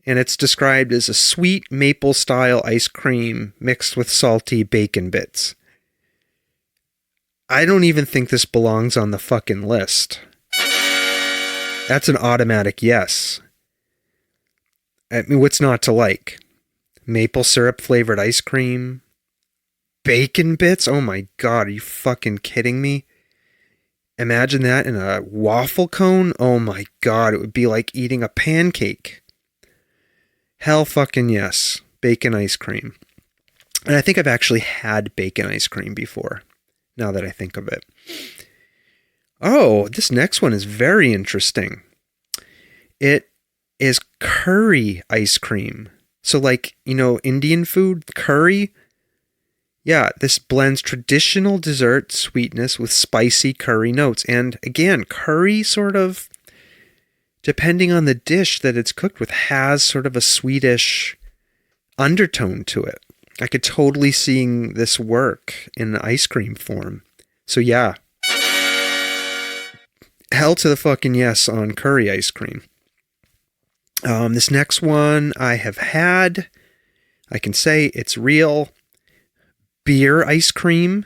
[SPEAKER 1] and it's described as a sweet maple style ice cream mixed with salty bacon bits. I don't even think this belongs on the fucking list. That's an automatic yes. I mean, what's not to like? Maple syrup flavored ice cream? Bacon bits? Oh my God, are you fucking kidding me? Imagine that in a waffle cone? Oh my God, it would be like eating a pancake. Hell fucking yes. Bacon ice cream. And I think I've actually had bacon ice cream before, now that I think of it. Oh, this next one is very interesting. It is curry ice cream. So like, Indian food, curry. Yeah, this blends traditional dessert sweetness with spicy curry notes. And again, curry sort of, depending on the dish that it's cooked with, has sort of a sweetish undertone to it. I could totally see this work in ice cream form. So yeah. Hell to the fucking yes on curry ice cream. This next one I have had. I can say it's real. Beer ice cream,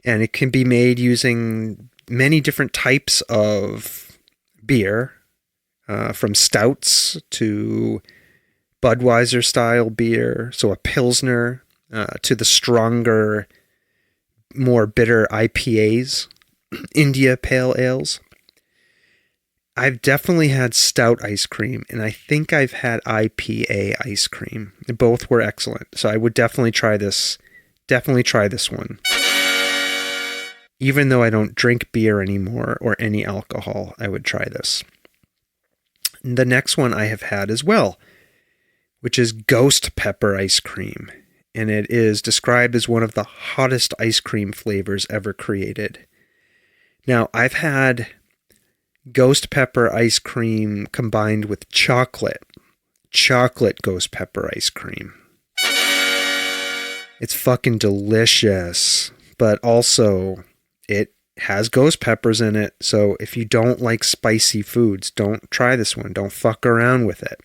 [SPEAKER 1] and it can be made using many different types of beer, from stouts to Budweiser style beer, so a Pilsner, to the stronger, more bitter IPAs, India Pale Ales. I've definitely had stout ice cream, and I think I've had IPA ice cream. Both were excellent, so I would definitely try this. Definitely try this one. Even though I don't drink beer anymore or any alcohol, I would try this. The next one I have had as well, which is ghost pepper ice cream. And it is described as one of the hottest ice cream flavors ever created. Now, I've had ghost pepper ice cream combined with chocolate ghost pepper ice cream. It's fucking delicious, but also it has ghost peppers in it. So if you don't like spicy foods, don't try this one. Don't fuck around with it.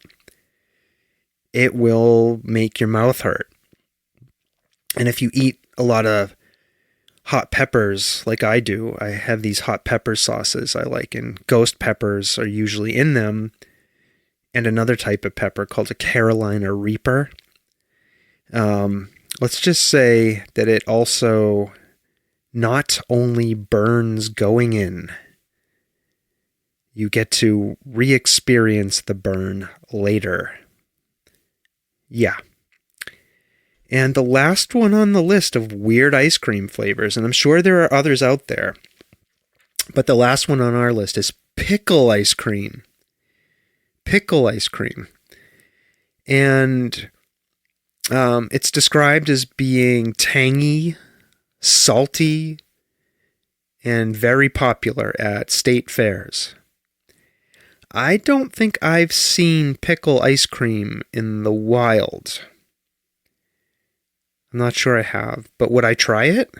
[SPEAKER 1] It will make your mouth hurt. And if you eat a lot of hot peppers like I do, I have these hot pepper sauces I like, and ghost peppers are usually in them, and another type of pepper called a Carolina Reaper. Let's just say that it also not only burns going in. you get to re-experience the burn later. Yeah. And the last one on the list of weird ice cream flavors, and I'm sure there are others out there, but the last one on our list is pickle ice cream. Pickle ice cream. And it's described as being tangy, salty, and very popular at state fairs. I don't think I've seen pickle ice cream in the wild. I'm not sure I have, but would I try it?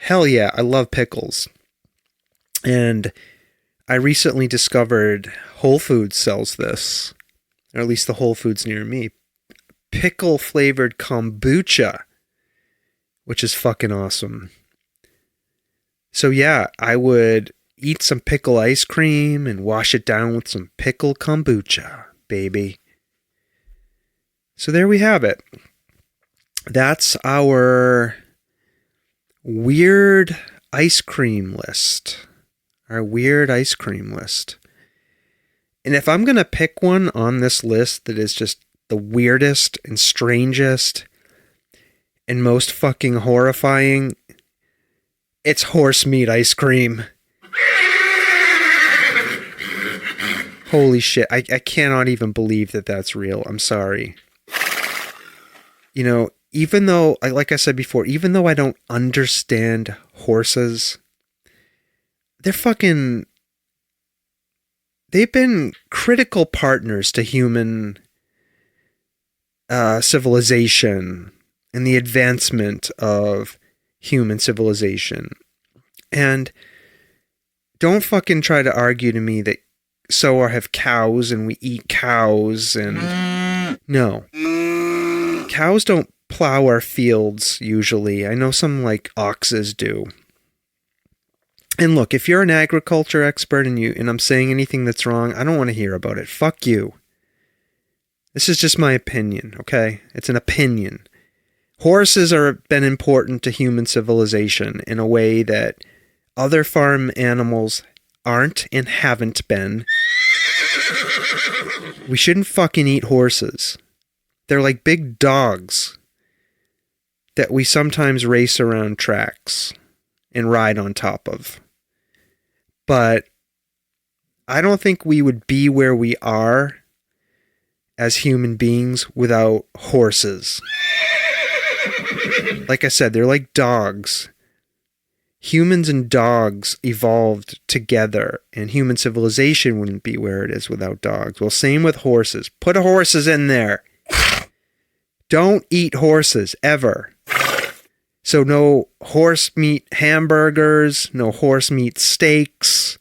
[SPEAKER 1] Hell yeah, I love pickles. And I recently discovered Whole Foods sells this, or at least the Whole Foods near me. Pickle flavored kombucha, which is fucking awesome. So yeah, I would eat some pickle ice cream and wash it down with some pickle kombucha, baby. So there we have it. That's our weird ice cream list. Our weird ice cream list. And if I'm going to pick one on this list that is just the weirdest and strangest and most fucking horrifying, it's horse meat ice cream. Holy shit. I cannot even believe that that's real. I'm sorry. You know, even though, like I said before, even though I don't understand horses, they've been critical partners to human civilization and the advancement of human civilization. And don't fucking try to argue to me that so have cows and we eat cows and no. Cows don't plow our fields usually. I know some like oxes do. And look, if you're an agriculture expert and I'm saying anything that's wrong, I don't want to hear about it. Fuck you. This is just my opinion, okay? It's an opinion. Horses are been important to human civilization in a way that other farm animals aren't and haven't been. We shouldn't fucking eat horses. They're like big dogs that we sometimes race around tracks and ride on top of. But I don't think we would be where we are as human beings without horses. Like I said, they're like dogs. Humans and dogs evolved together, and human civilization wouldn't be where it is without dogs. Well, same with horses. Put horses in there. Don't eat horses, ever. So no horse meat hamburgers, no horse meat steaks,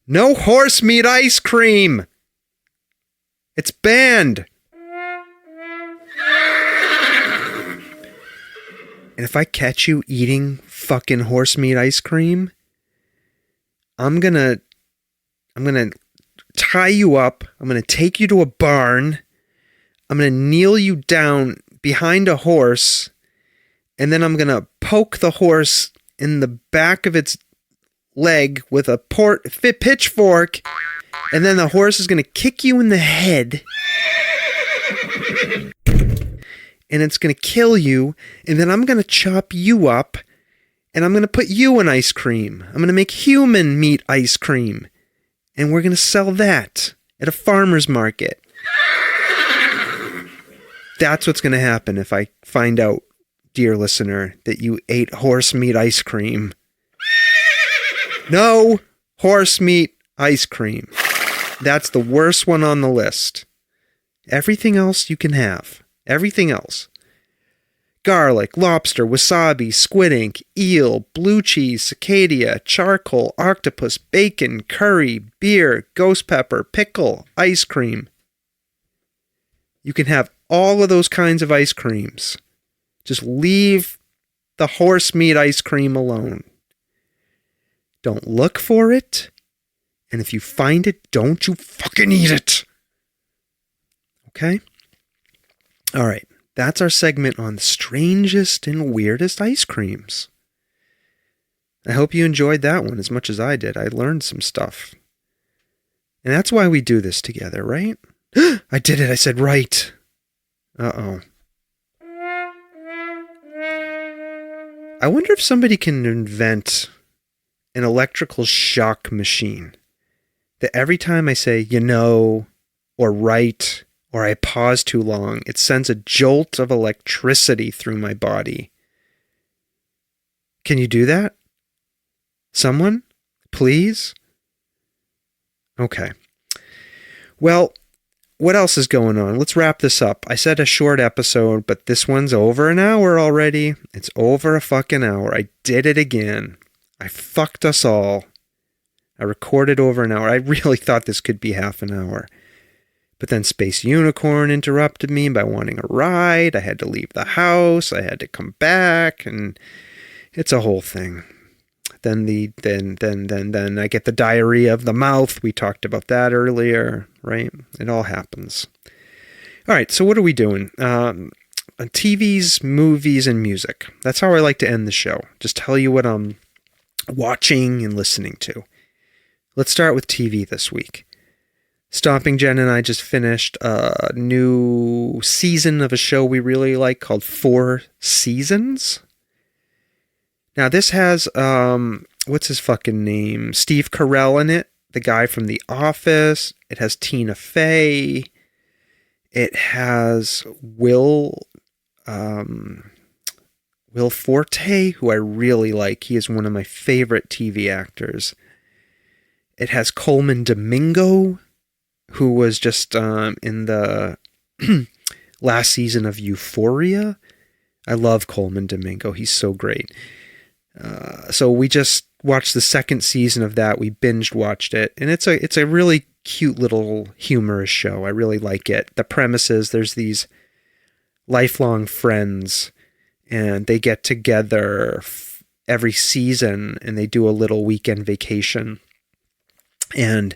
[SPEAKER 1] no horse meat ice cream. It's banned. And if I catch you eating fucking horse meat ice cream, I'm gonna tie you up. I'm gonna take you to a barn. I'm gonna kneel you down behind a horse, and then I'm gonna poke the horse in the back of its leg with a pitchfork, and then the horse is gonna kick you in the head. And it's going to kill you, and then I'm going to chop you up, and I'm going to put you in ice cream. I'm going to make human meat ice cream, and we're going to sell that at a farmer's market. That's what's going to happen if I find out, dear listener, that you ate horse meat ice cream. No horse meat ice cream. That's the worst one on the list. Everything else you can have. Everything else. Garlic, lobster, wasabi, squid ink, eel, blue cheese, cicada, charcoal, octopus, bacon, curry, beer, ghost pepper, pickle, ice cream. You can have all of those kinds of ice creams. Just leave the horse meat ice cream alone. Don't look for it. And if you find it, don't you fucking eat it. Okay? All right, that's our segment on the strangest and weirdest ice creams. I hope you enjoyed that one as much as I did. I learned some stuff. And that's why we do this together, right? I did it. I said right. Uh-oh. I wonder if somebody can invent an electrical shock machine that every time I say, or right, or I pause too long, it sends a jolt of electricity through my body. Can you do that? Someone? Please? Okay. Well, what else is going on? Let's wrap this up. I said a short episode, but this one's over an hour already. It's over a fucking hour. I did it again. I fucked us all. I recorded over an hour. I really thought this could be half an hour. But then Space Unicorn interrupted me by wanting a ride. I had to leave the house. I had to come back, and it's a whole thing. Then I get the diarrhea of the mouth. We talked about that earlier, right? It all happens. All right, so what are we doing? TVs, movies, and music. That's how I like to end the show. Just tell you what I'm watching and listening to. Let's start with TV this week. Stomping Jen and I just finished a new season of a show we really like called 4 Seasons. Now this has, what's his fucking name? Steve Carell in it, the guy from The Office. It has Tina Fey. It has Will Forte, who I really like. He is one of my favorite TV actors. It has Coleman Domingo, who was just in the last season of Euphoria. I love Coleman Domingo. He's so great. So we just watched the second season of that. We binged watched it, and it's a really cute little humorous show. I really like it. The premise is there's these lifelong friends, and they get together every season, and they do a little weekend vacation. And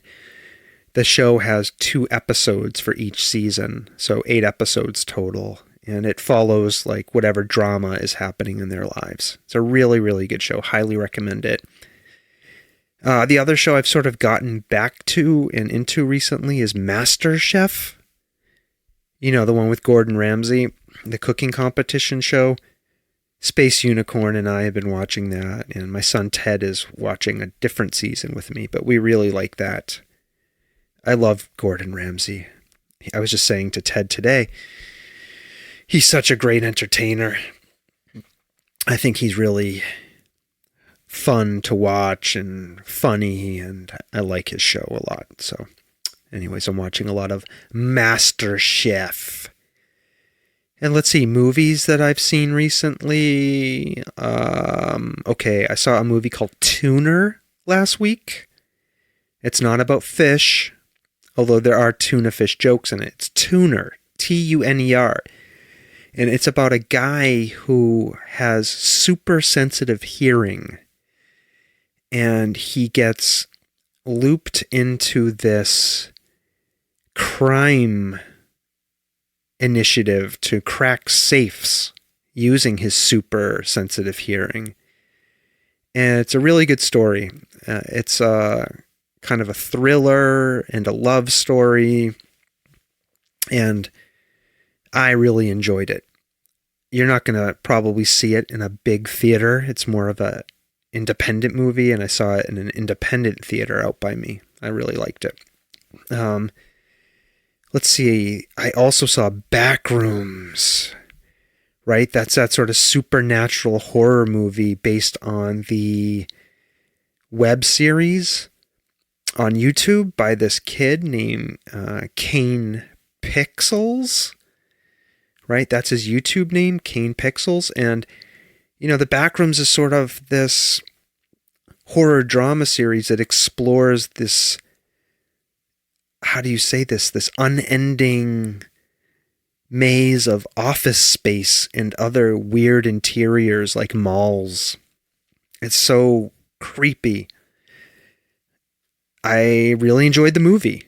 [SPEAKER 1] the show has 2 episodes for each season, so 8 episodes total. And it follows like whatever drama is happening in their lives. It's a really, really good show. Highly recommend it. The other show I've sort of gotten back to and into recently is MasterChef. You know, the one with Gordon Ramsay, the cooking competition show. Space Unicorn and I have been watching that, and my son Ted is watching a different season with me, but we really like that. I love Gordon Ramsay. I was just saying to Ted today, he's such a great entertainer. I think he's really fun to watch and funny, and I like his show a lot. So anyways, I'm watching a lot of MasterChef. And let's see, movies that I've seen recently. Okay, I saw a movie called Tuner last week. It's not about fish, although there are tuna fish jokes in it. It's Tuner, Tuner. And it's about a guy who has super sensitive hearing. And he gets looped into this crime initiative to crack safes using his super sensitive hearing. And it's a really good story. It's kind of a thriller and a love story. And I really enjoyed it. You're not going to probably see it in a big theater. It's more of a independent movie, and I saw it in an independent theater out by me. I really liked it. Let's see. I also saw Backrooms, right? That's that sort of supernatural horror movie based on the web series on YouTube by this kid named Kane Pixels. Right? That's his YouTube name, Kane Pixels. And, you know, the Backrooms is sort of this horror drama series that explores this, how do you say this unending maze of office space and other weird interiors like malls. It's so creepy. I really enjoyed the movie.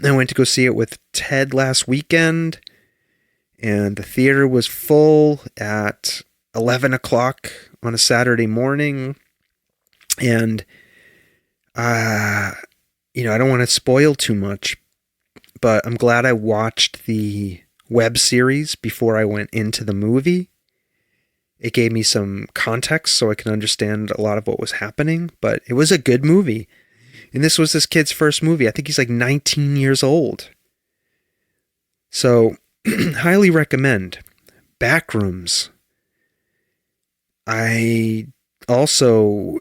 [SPEAKER 1] I went to go see it with Ted last weekend. And the theater was full at 11 o'clock on a Saturday morning. And, I don't want to spoil too much, but I'm glad I watched the web series before I went into the movie. It gave me some context so I can understand a lot of what was happening, but it was a good movie. And this was this kid's first movie. I think he's like 19 years old. So, highly recommend Backrooms. I also,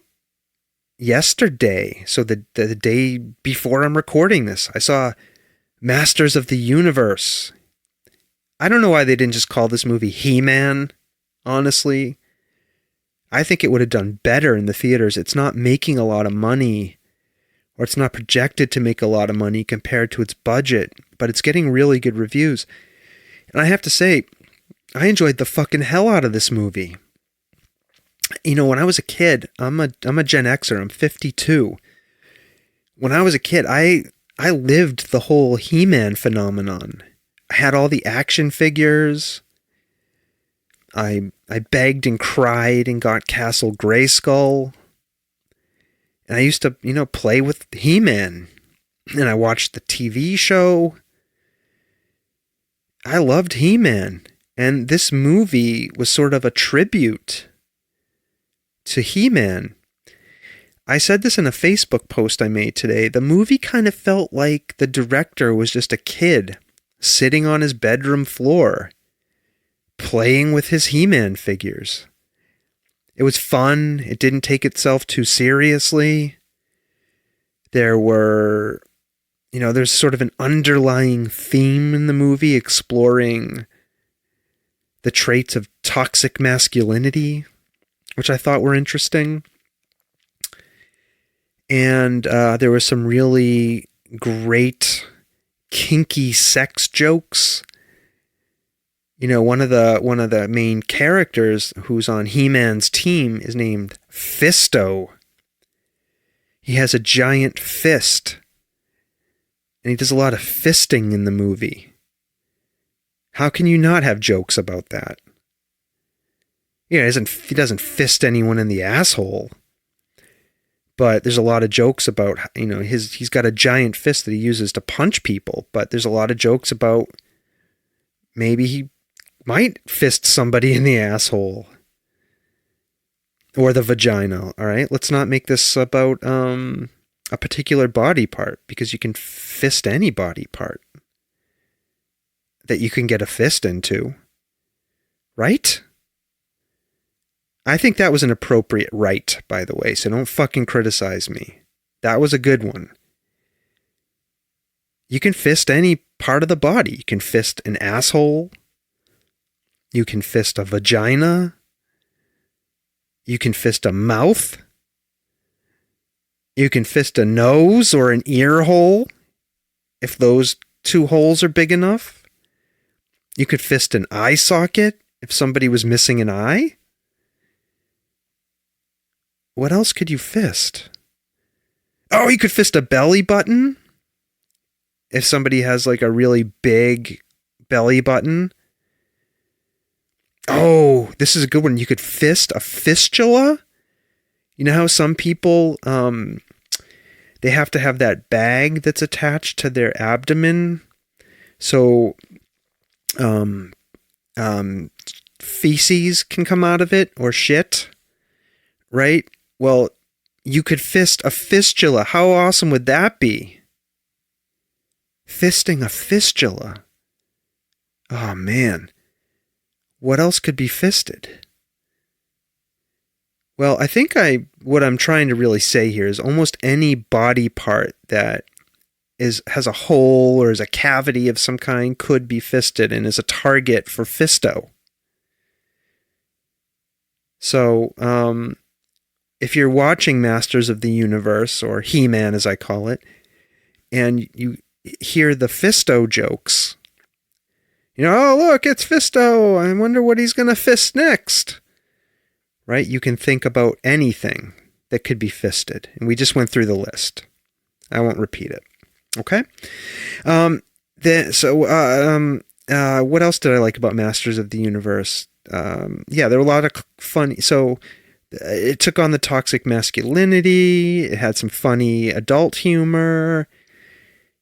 [SPEAKER 1] yesterday, so the day before I'm recording this, I saw Masters of the Universe. I don't know why they didn't just call this movie He-Man, honestly. I think it would have done better in the theaters. It's not making a lot of money, or it's not projected to make a lot of money compared to its budget, but it's getting really good reviews. And I have to say, I enjoyed the fucking hell out of this movie. When I was a kid, I'm a Gen Xer, I'm 52. When I was a kid, I lived the whole He-Man phenomenon. I had all the action figures. I begged and cried and got Castle Grayskull. And I used to, play with He-Man. And I watched the TV show. I loved He-Man. And this movie was sort of a tribute to He-Man. I said this in a Facebook post I made today. The movie kind of felt like the director was just a kid sitting on his bedroom floor playing with his He-Man figures. It was fun. It didn't take itself too seriously. There's sort of an underlying theme in the movie exploring the traits of toxic masculinity, which I thought were interesting. And there were some really great kinky sex jokes. One of the main characters who's on He-Man's team is named Fisto. He has a giant fist, and he does a lot of fisting in the movie. How can you not have jokes about that? He doesn't fist anyone in the asshole. But there's a lot of jokes about, he's got a giant fist that he uses to punch people. But there's a lot of jokes about maybe he might fist somebody in the asshole. Or the vagina, all right? Let's not make this about a particular body part, because you can fist any body part that you can get a fist into. Right? I think that was an appropriate right, by the way, so don't fucking criticize me. That was a good one. You can fist any part of the body. You can fist an asshole. You can fist a vagina. You can fist a mouth. You can fist a nose or an ear hole, if those two holes are big enough. You could fist an eye socket if somebody was missing an eye. What else could you fist? Oh, you could fist a belly button. If somebody has like a really big belly button. Oh, this is a good one. You could fist a fistula. You know how some people, they have to have that bag that's attached to their abdomen. So, feces can come out of it, or shit, right? Well, you could fist a fistula. How awesome would that be? Fisting a fistula. Oh, man. What else could be fisted? Well, I think what I'm trying to really say here is almost any body part that has a hole or is a cavity of some kind could be fisted and is a target for fisto. So, if you're watching Masters of the Universe, or He-Man as I call it, and you hear the fisto jokes, oh, look, it's Fisto. I wonder what he's going to fist next. Right? You can think about anything that could be fisted. And we just went through the list. I won't repeat it. Okay? What else did I like about Masters of the Universe? There were a lot of funny... So, It took on the toxic masculinity. It had some funny adult humor.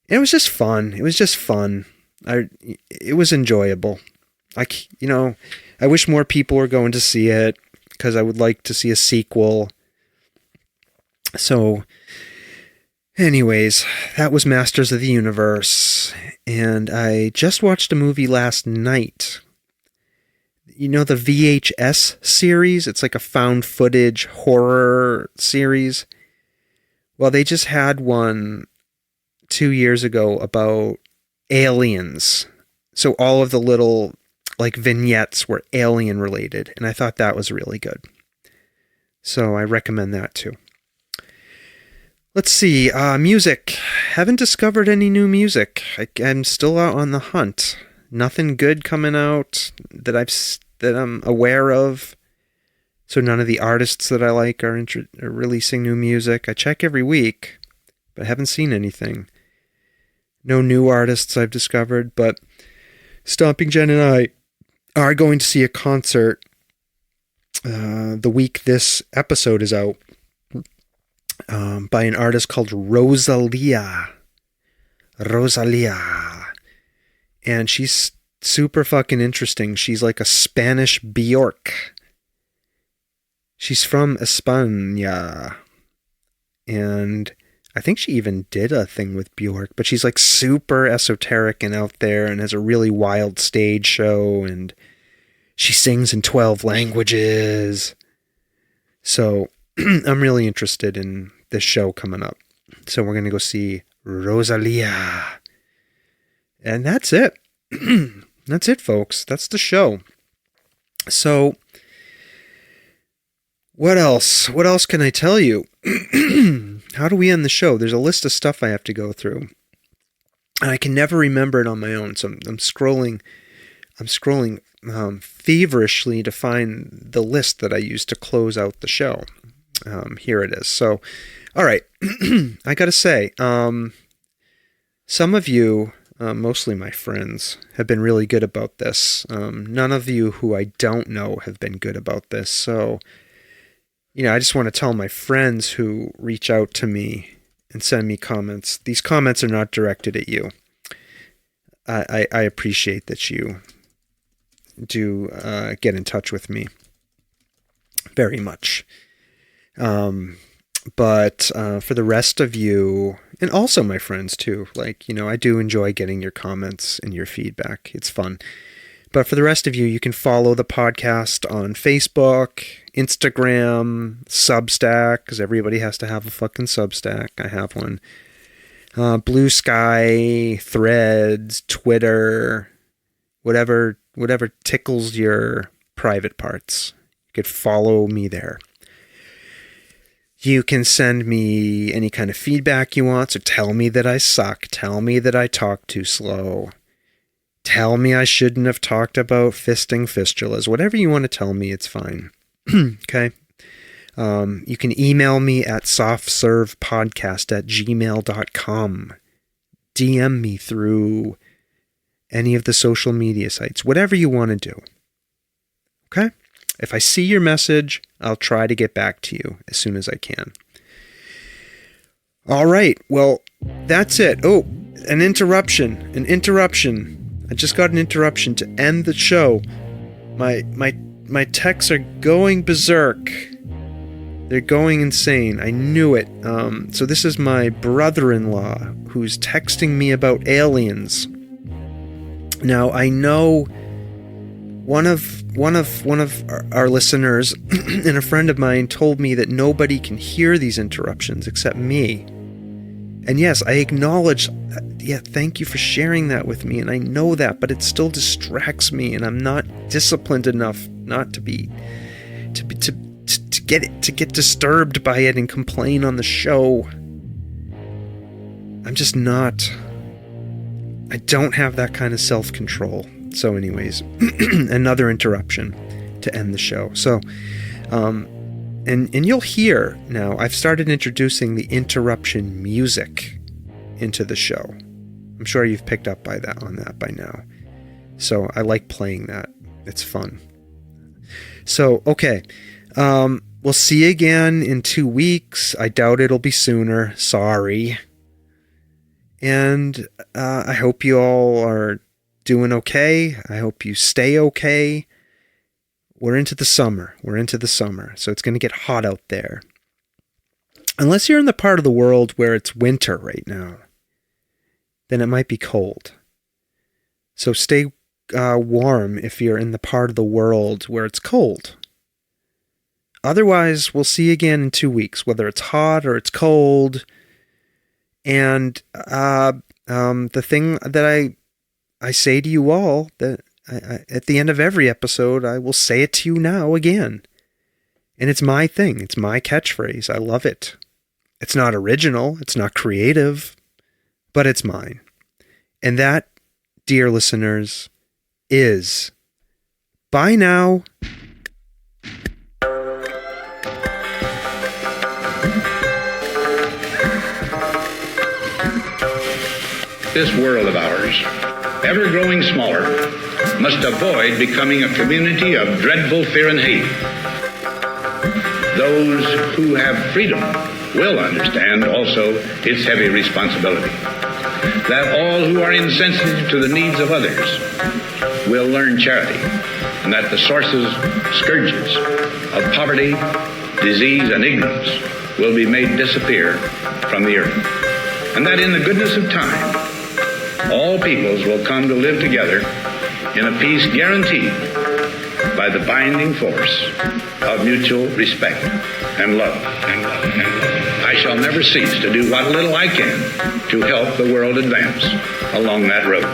[SPEAKER 1] It was just fun. It was just fun. It was enjoyable. I wish more people were going to see it because I would like to see a sequel. So, anyways, that was Masters of the Universe. And I just watched a movie last night. You know the VHS series? It's like a found footage horror series. Well, they just had one 2 years ago about aliens. So all of the little like vignettes were alien related, and I thought that was really good. So I recommend that too. Let's see, music. Haven't discovered any new music. I'm still out on the hunt. Nothing good coming out that I'm aware of. So none of the artists that I like are releasing new music. I check every week, but I haven't seen anything. No new artists I've discovered, but Stomping Jen and I are going to see a concert the week this episode is out by an artist called Rosalia. And she's super fucking interesting. She's like a Spanish Bjork. She's from España. And I think she even did a thing with Bjork, but she's like super esoteric and out there and has a really wild stage show, and she sings in 12 languages. So I'm really interested in this show coming up. So we're going to go see Rosalia. And that's it. That's it, folks. That's the show. So what else? What else can I tell you? How do we end the show? There's a list of stuff I have to go through. And I can never remember it on my own. So I'm scrolling feverishly to find the list that I used to close out the show. Here it is. So, all right. I got to say, some of you, mostly my friends, have been really good about this. None of you who I don't know have been good about this. So, I just want to tell my friends who reach out to me and send me comments. These comments are not directed at you. I appreciate that you do get in touch with me very much. But for the rest of you, and also my friends too, I do enjoy getting your comments and your feedback. It's fun. But for the rest of you, you can follow the podcast on Facebook, Instagram, Substack, because everybody has to have a fucking Substack. I have one. Blue Sky, Threads, Twitter, whatever tickles your private parts. You could follow me there. You can send me any kind of feedback you want. So tell me that I suck. Tell me that I talk too slow. Tell me I shouldn't have talked about fisting fistulas. Whatever you want to tell me, it's fine. Okay? You can email me at softservepodcast@gmail.com. DM me through any of the social media sites. Whatever you want to do. Okay? If I see your message, I'll try to get back to you as soon as I can. All right. Well, that's it. Oh, an interruption. I just got an interruption to end the show. My texts are going berserk. They're going insane. I knew it. So this is my brother-in-law who's texting me about aliens. Now I know one of our listeners and a friend of mine told me that nobody can hear these interruptions except me. And yes, I acknowledge, thank you for sharing that with me, and I know that, but it still distracts me, and I'm not disciplined enough not to get disturbed by it and complain on the show. I'm just not. I don't have that kind of self-control. So anyways, another interruption to end the show. So, and you'll hear now, I've started introducing the interruption music into the show. I'm sure you've picked up on that by now. So I like playing that. It's fun. So, okay. we'll see you again in 2 weeks. I doubt it'll be sooner. Sorry. And I hope you all are doing okay. I hope you stay okay. We're into the summer. So it's going to get hot out there. Unless you're in the part of the world where it's winter right now, then it might be cold. So stay warm if you're in the part of the world where it's cold. Otherwise, we'll see you again in 2 weeks, whether it's hot or it's cold. And the thing that I say to you all, that at the end of every episode, I will say it to you now again. And it's my thing. It's my catchphrase. I love it. It's not original. It's not creative. But it's mine. And that, dear listeners, is bye now.
[SPEAKER 5] This world of ours, ever growing smaller, must avoid becoming a community of dreadful fear and hate. Those who have freedom will understand also its heavy responsibility. That all who are insensitive to the needs of others will learn charity, and that the sources, scourges of poverty, disease, and ignorance will be made disappear from the earth. And that in the goodness of time, all peoples will come to live together in a peace guaranteed by the binding force of mutual respect and love. I shall never cease to do what little I can to help the world advance along that road.